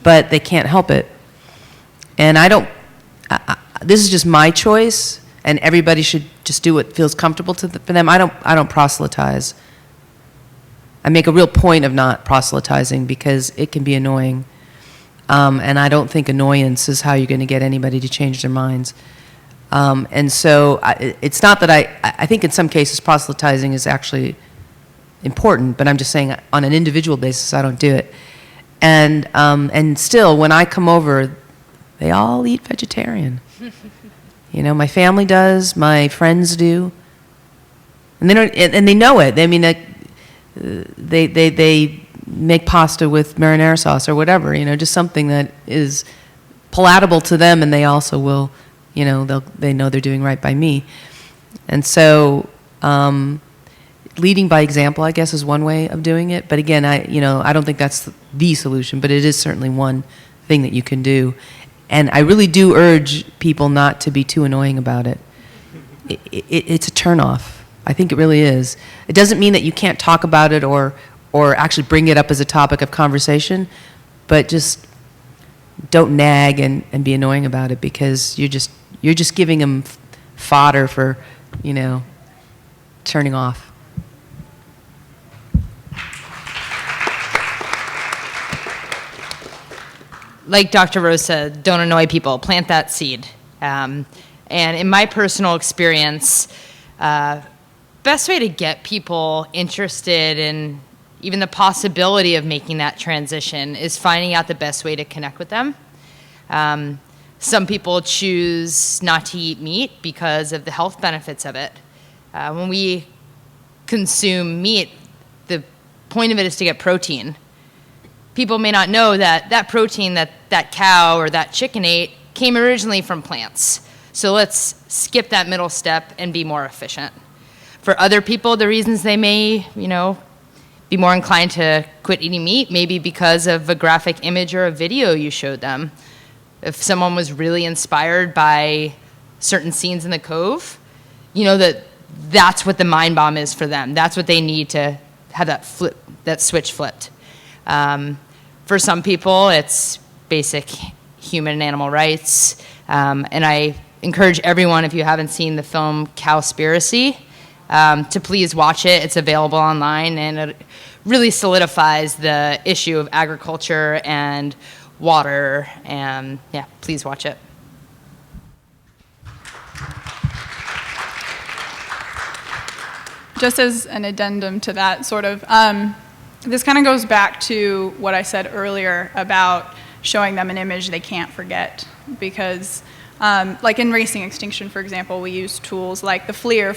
But they can't help it. And this is just my choice, and everybody should just do what feels comfortable for them. I don't proselytize. I make a real point of not proselytizing because it can be annoying. And I don't think annoyance is how you're going to get anybody to change their minds. And so it's not that I think in some cases proselytizing is actually important, but I'm just saying on an individual basis I don't do it. And still, when I come over, they all eat vegetarian. My family does, my friends do, and they don't, and they know it. I mean, they make pasta with marinara sauce or whatever, just something that is palatable to them, and they also will, they know they're doing right by me. And so leading by example, I guess, is one way of doing it. But again, I don't think that's the solution, but it is certainly one thing that you can do. And I really do urge people not to be too annoying about it. It's a turnoff. I think it really is. It doesn't mean that you can't talk about it or actually bring it up as a topic of conversation, but just don't nag and be annoying about it, because you're just giving them fodder for, turning off. Like Dr. Rose said, don't annoy people, plant that seed. And in my personal experience, best way to get people interested in even the possibility of making that transition is finding out the best way to connect with them. Some people choose not to eat meat because of the health benefits of it. When we consume meat, the point of it is to get protein. People may not know that that protein that cow or that chicken ate came originally from plants. So let's skip that middle step and be more efficient. For other people, the reasons they may, be more inclined to quit eating meat may be because of a graphic image or a video you showed them. If someone was really inspired by certain scenes in the Cove, that's what the mind bomb is for them. That's what they need to have that switch flipped. For some people, it's basic human and animal rights. And I encourage everyone, if you haven't seen the film Cowspiracy, to please watch it. It's available online, and it really solidifies the issue of agriculture and water. And yeah, please watch it. Just as an addendum to that, sort of, this kind of goes back to what I said earlier about showing them an image they can't forget. Because, like in racing extinction, for example, we use tools like the FLIR,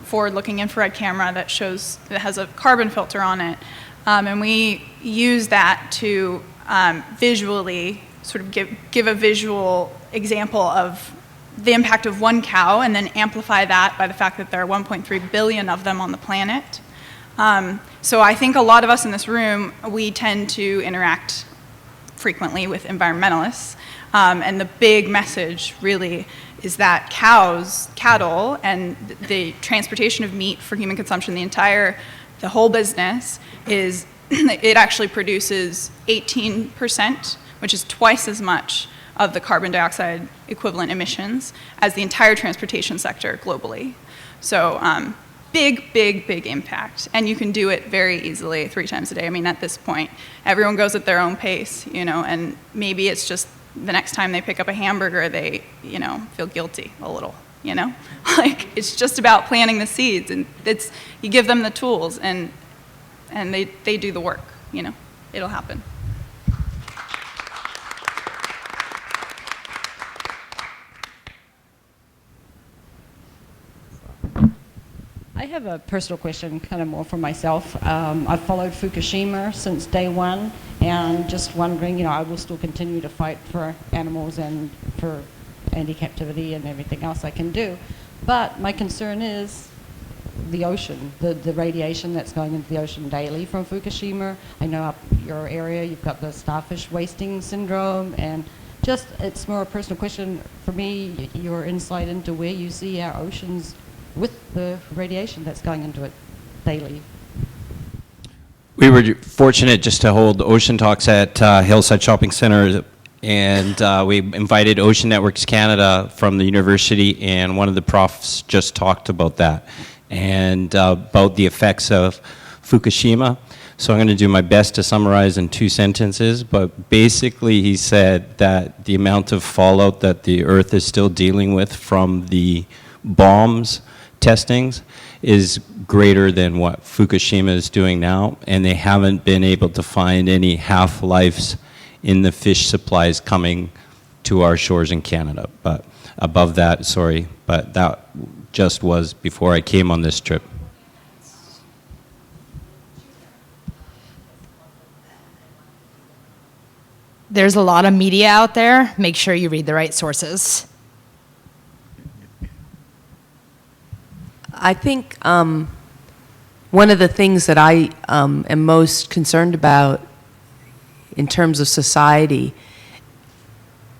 forward-looking infrared camera that has a carbon filter on it. And we use that to visually sort of give a visual example of the impact of one cow, and then amplify that by the fact that there are 1.3 billion of them on the planet. So I think a lot of us in this room, we tend to interact frequently with environmentalists. And the big message really is that cattle, and the transportation of meat for human consumption, the whole business is, it actually produces 18%, which is twice as much of the carbon dioxide equivalent emissions as the entire transportation sector globally. So big impact. And you can do it very easily 3 times a day. I mean, at this point, everyone goes at their own pace, and maybe it's just the next time they pick up a hamburger, they, feel guilty a little, Like, it's just about planting the seeds, and you give them the tools, and they do the work, It'll happen. I have a personal question, kind of more for myself. I've followed Fukushima since day one, and just wondering, I will still continue to fight for animals and for anti-captivity and everything else I can do. But my concern is the ocean, the radiation that's going into the ocean daily from Fukushima. I know up your area you've got the starfish wasting syndrome, and just, it's more a personal question for me, your insight into where you see our oceans with the radiation that's going into it daily. We were fortunate just to hold ocean talks at Hillside Shopping Center, and we invited Ocean Networks Canada from the university, and one of the profs just talked about that, and about the effects of Fukushima. So I'm going to do my best to summarize in 2 sentences, but basically he said that the amount of fallout that the Earth is still dealing with from the bombs testings is greater than what Fukushima is doing now, and they haven't been able to find any half-lives in the fish supplies coming to our shores in Canada. But above that, sorry, but that just was before I came on this trip. There's a lot of media out there. Make sure you read the right sources. I think one of the things that I am most concerned about in terms of society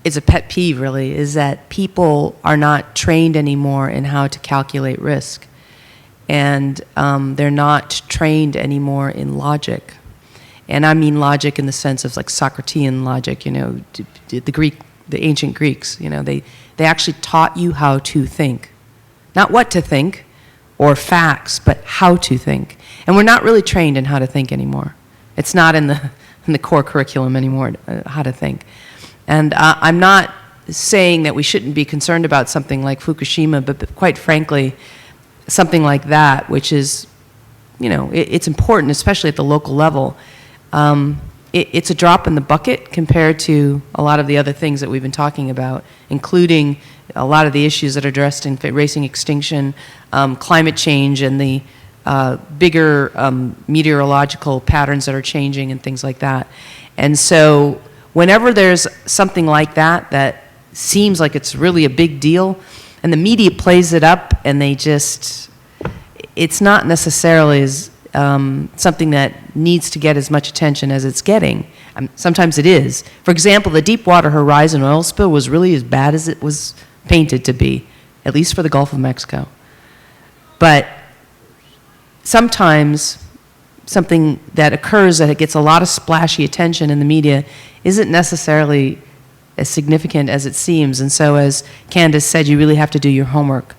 is a pet peeve, really, is that people are not trained anymore in how to calculate risk. And they're not trained anymore in logic. And I mean logic in the sense of like Socratean logic, you know, the ancient Greeks, you know, they actually taught you how to think. Not what to think or facts, but how to think. And we're not really trained in how to think anymore. It's not in the core curriculum anymore, how to think. And I'm not saying that we shouldn't be concerned about something like Fukushima, but quite frankly, something like that, which is, you know, it's important, especially at the local level. It's a drop in the bucket compared to a lot of the other things that we've been talking about, including a lot of the issues that are addressed in racing extinction, climate change, and the bigger meteorological patterns that are changing and things like that. And so whenever there's something like that that seems like it's really a big deal, and the media plays it up, and it's not necessarily as something that needs to get as much attention as it's getting. Sometimes it is. For example, the Deepwater Horizon oil spill was really as bad as it was painted to be, at least for the Gulf of Mexico. But sometimes something that occurs that it gets a lot of splashy attention in the media isn't necessarily as significant as it seems. And so, as Candace said, you really have to do your homework.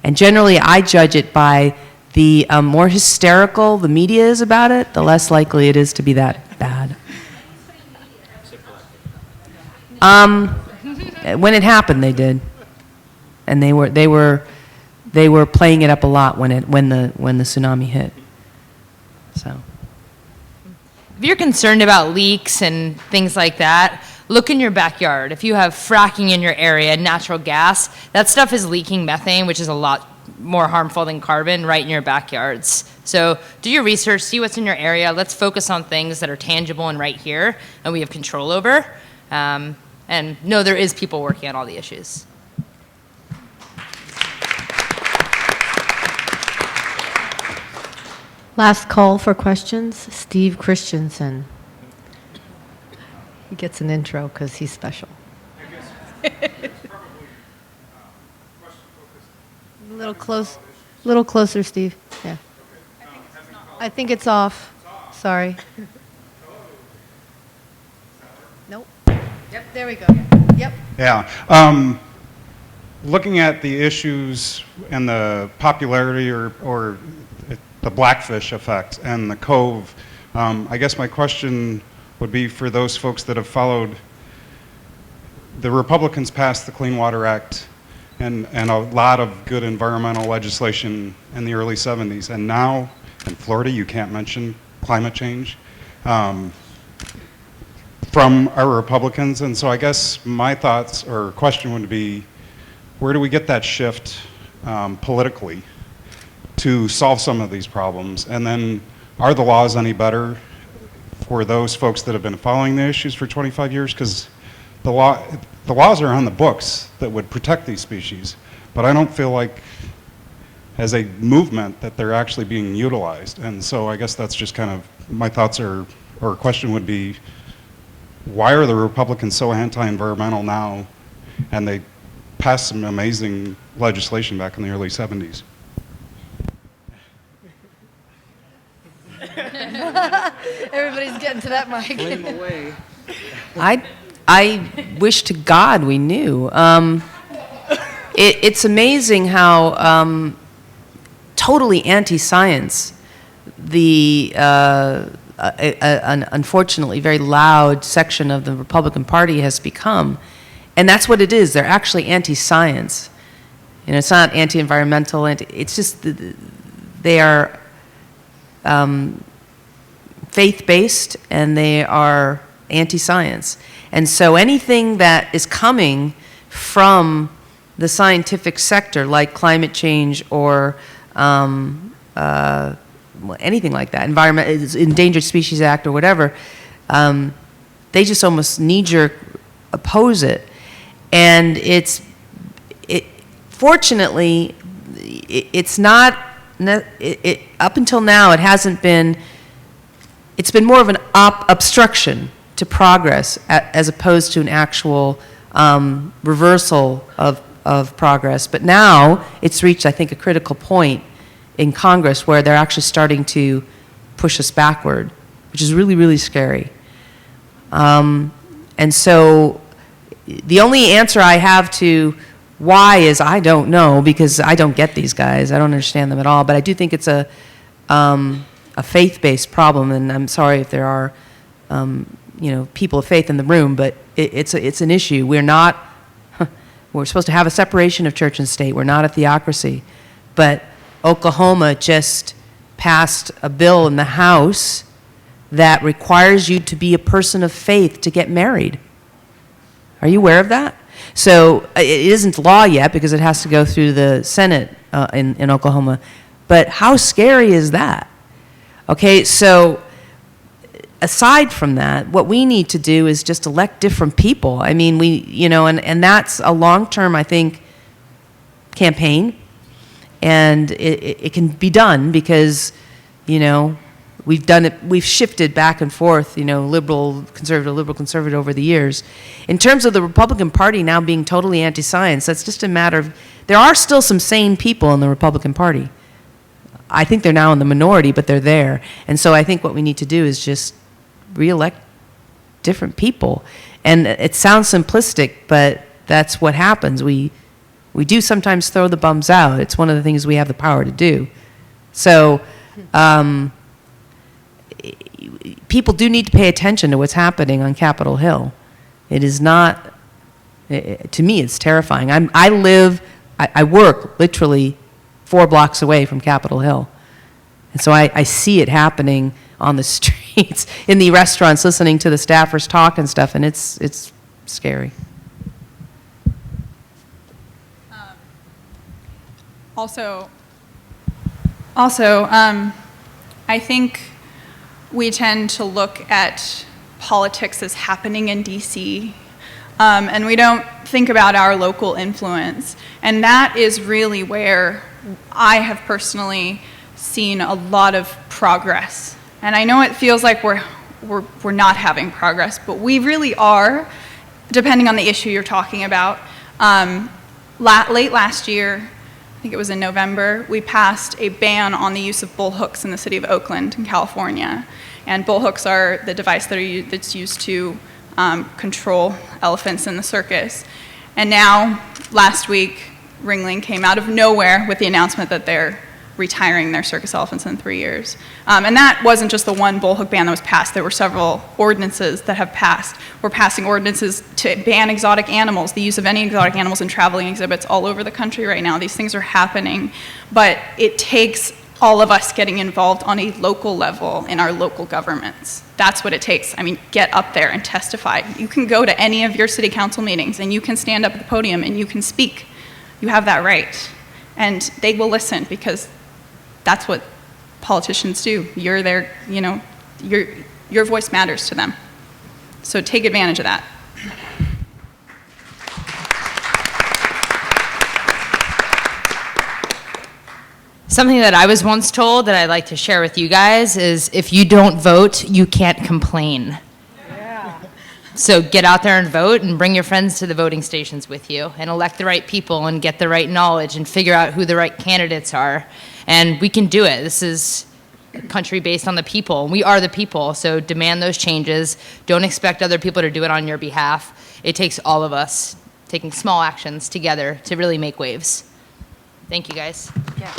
And generally, I judge it by the more hysterical the media is about it, the less likely it is to be that bad. When it happened, they did, and they were playing it up a lot when the tsunami hit. So, if you're concerned about leaks and things like that, look in your backyard. If you have fracking in your area, natural gas, that stuff is leaking methane, which is a lot more harmful than carbon, right in your backyards. So do your research, see what's in your area. Let's focus on things that are tangible and right here and we have control over. And know there is people working on all the issues. Last call for questions, Steve Christensen. He gets an intro because he's special. Little closer, Steve. Yeah. I think it's off. Sorry. Nope. Yep, there we go. Yep. Yeah. Looking at the issues and the popularity or the blackfish effect and the cove, I guess my question would be for those folks that have followed. The Republicans passed the Clean Water Act and a lot of good environmental legislation in the early 70s. And now in Florida, you can't mention climate change from our Republicans. And so I guess my thoughts or question would be, where do we get that shift politically to solve some of these problems? And then are the laws any better for those folks that have been following the issues for 25 years? Because the laws are on the books that would protect these species, but I don't feel like as a movement that they're actually being utilized. And so I guess that's just kind of my thoughts or question would be, why are the Republicans so anti-environmental now? And they passed some amazing legislation back in the early 70s. Everybody's getting to that mic. Blame away. I wish to God we knew. It's amazing how totally anti-science an unfortunately very loud section of the Republican Party has become. And that's what it is. They're actually anti-science. You know, it's not anti-environmental. It's just they are faith-based and they are anti-science. And so anything that is coming from the scientific sector, like climate change or anything like that, Endangered Species Act or whatever, they just almost knee-jerk oppose it. And fortunately, it's not, up until now, it hasn't been, it's been more of an obstruction to progress as opposed to an actual reversal of progress. But now it's reached, I think, a critical point in Congress where they're actually starting to push us backward, which is really, really scary. And so the only answer I have to why is I don't know, because I don't get these guys. I don't understand them at all. But I do think it's a faith-based problem, and I'm sorry if there are people of faith in the room, but it's an issue. We're supposed to have a separation of church and state. We're not a theocracy. But Oklahoma just passed a bill in the House that requires you to be a person of faith to get married. Are you aware of that? So it isn't law yet because it has to go through the Senate in Oklahoma. But how scary is that? Okay, so aside from that, what we need to do is just elect different people. I mean, and that's a long-term, I think, campaign. And it can be done because, we've done it, we've shifted back and forth, liberal, conservative over the years. In terms of the Republican Party now being totally anti-science, that's just a matter of, there are still some sane people in the Republican Party. I think they're now in the minority, but they're there. And so I think what we need to do is just re-elect different people. And it sounds simplistic, but that's what happens. We do sometimes throw the bums out. It's one of the things we have the power to do. So people do need to pay attention to what's happening on Capitol Hill. It is not, to me, it's terrifying. I work literally 4 blocks away from Capitol Hill. And so I see it happening on the streets, in the restaurants, listening to the staffers talk and stuff, and it's scary. Also, I think we tend to look at politics as happening in DC, and we don't think about our local influence. And that is really where I have personally seen a lot of progress. And I know it feels like we're not having progress, but we really are, depending on the issue you're talking about. Late last year, I think it was in November, we passed a ban on the use of bullhooks in the city of Oakland in California. And bullhooks are the device that's used to control elephants in the circus. And now, last week, Ringling came out of nowhere with the announcement that they're retiring their circus elephants in 3 years. And that wasn't just the one bullhook ban that was passed. There were several ordinances that have passed. We're passing ordinances to ban exotic animals, the use of any exotic animals in traveling exhibits all over the country right now. These things are happening, but it takes all of us getting involved on a local level in our local governments. That's what it takes. I mean, get up there and testify. You can go to any of your city council meetings and you can stand up at the podium and you can speak. You have that right. And they will listen because that's what politicians do. You're there, your voice matters to them. So take advantage of that. Something that I was once told that I'd like to share with you guys is if you don't vote, you can't complain. Yeah. So get out there and vote and bring your friends to the voting stations with you and elect the right people and get the right knowledge and figure out who the right candidates are. And we can do it. This is a country based on the people. We are the people, so demand those changes. Don't expect other people to do it on your behalf. It takes all of us taking small actions together to really make waves. Thank you, guys. Yeah.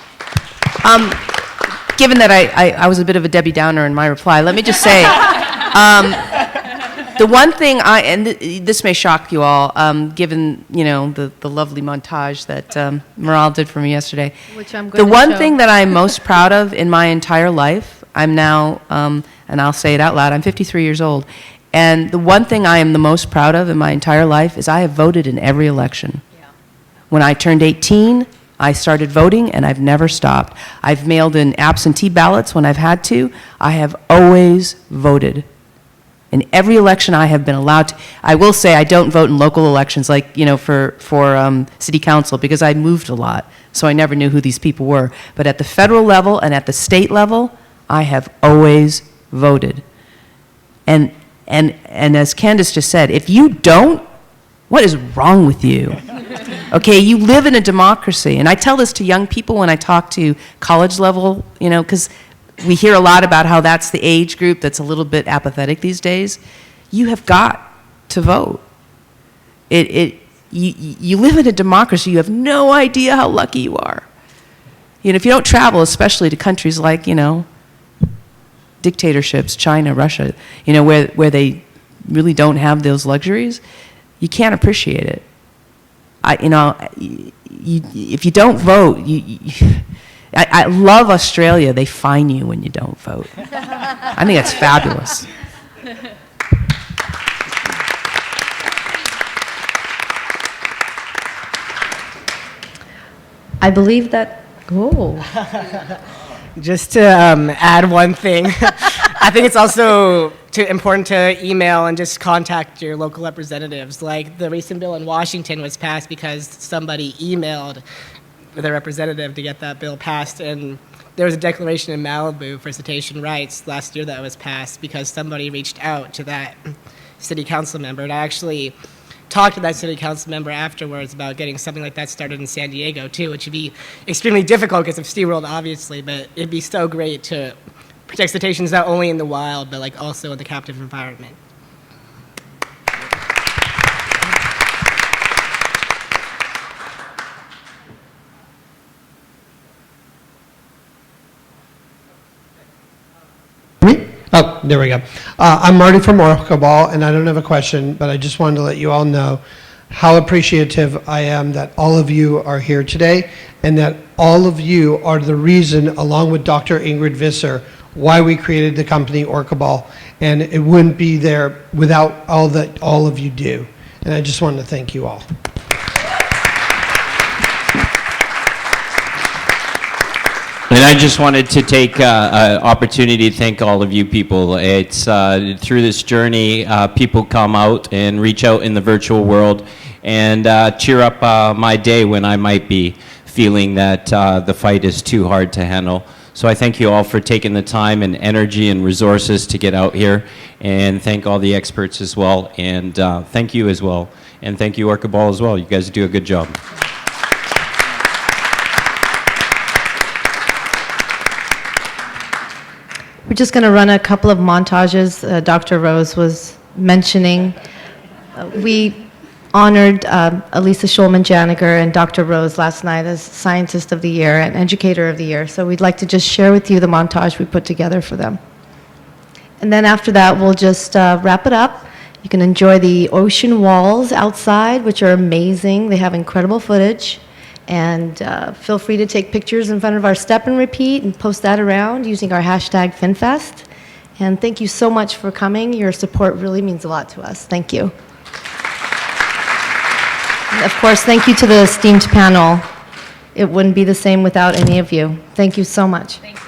Given that I was a bit of a Debbie Downer in my reply, let me just say, the one thing this may shock you all, given, the lovely montage that Maral did for me yesterday. Which I'm going The to one show. thing that I'm most proud of in my entire life, I'm now, and I'll say it out loud, I'm 53 years old, and the one thing I am the most proud of in my entire life is I have voted in every election. Yeah. When I turned 18, I started voting, and I've never stopped. I've mailed in absentee ballots when I've had to. I have always voted. In every election I have been allowed to, I will say I don't vote in local elections like, for city council because I moved a lot, so I never knew who these people were. But at the federal level and at the state level, I have always voted. And as Candace just said, if you don't, what is wrong with you? Okay, you live in a democracy. And I tell this to young people when I talk to college level, because we hear a lot about how that's the age group that's a little bit apathetic these days. You have got to vote. You live in a democracy. You have no idea how lucky you are. If you don't travel, especially to countries like, dictatorships, China, Russia, where they really don't have those luxuries, you can't appreciate it. If you don't vote, I love Australia. They fine you when you don't vote. I think that's fabulous. I believe that. Oh. Just to add one thing, I think it's also important to email and just contact your local representatives. Like the recent bill in Washington was passed because somebody emailed their representative to get that bill passed, and there was a declaration in Malibu for cetacean rights last year that was passed because somebody reached out to that city council member. And I actually talked to that city council member afterwards about getting something like that started in San Diego too, which would be extremely difficult because of SeaWorld, obviously, but it'd be so great to protect cetaceans not only in the wild, but like also in the captive environment. Oh, there we go. I'm Marty from Orca-Ball, and I don't have a question, but I just wanted to let you all know how appreciative I am that all of you are here today, and that all of you are the reason, along with Dr. Ingrid Visser, why we created the company Orca-Ball, and it wouldn't be there without all that all of you do. And I just wanted to thank you all. And I just wanted to take an opportunity to thank all of you people. It's through this journey, people come out and reach out in the virtual world and cheer up my day when I might be feeling that the fight is too hard to handle. So I thank you all for taking the time and energy and resources to get out here, and thank all the experts as well, and thank you as well, and thank you Orca-Ball as well. You guys do a good job. We're just going to run a couple of montages Dr. Rose was mentioning. We honored Elisa Schulman-Janiger and Dr. Rose last night as Scientist of the Year and Educator of the Year. So we'd like to just share with you the montage we put together for them. And then after that, we'll just wrap it up. You can enjoy the ocean walls outside, which are amazing. They have incredible footage. And feel free to take pictures in front of our step and repeat and post that around using our hashtag PhinFest. And thank you so much for coming. Your support really means a lot to us. Thank you. And of course, thank you to the esteemed panel. It wouldn't be the same without any of you. Thank you so much. Thank you.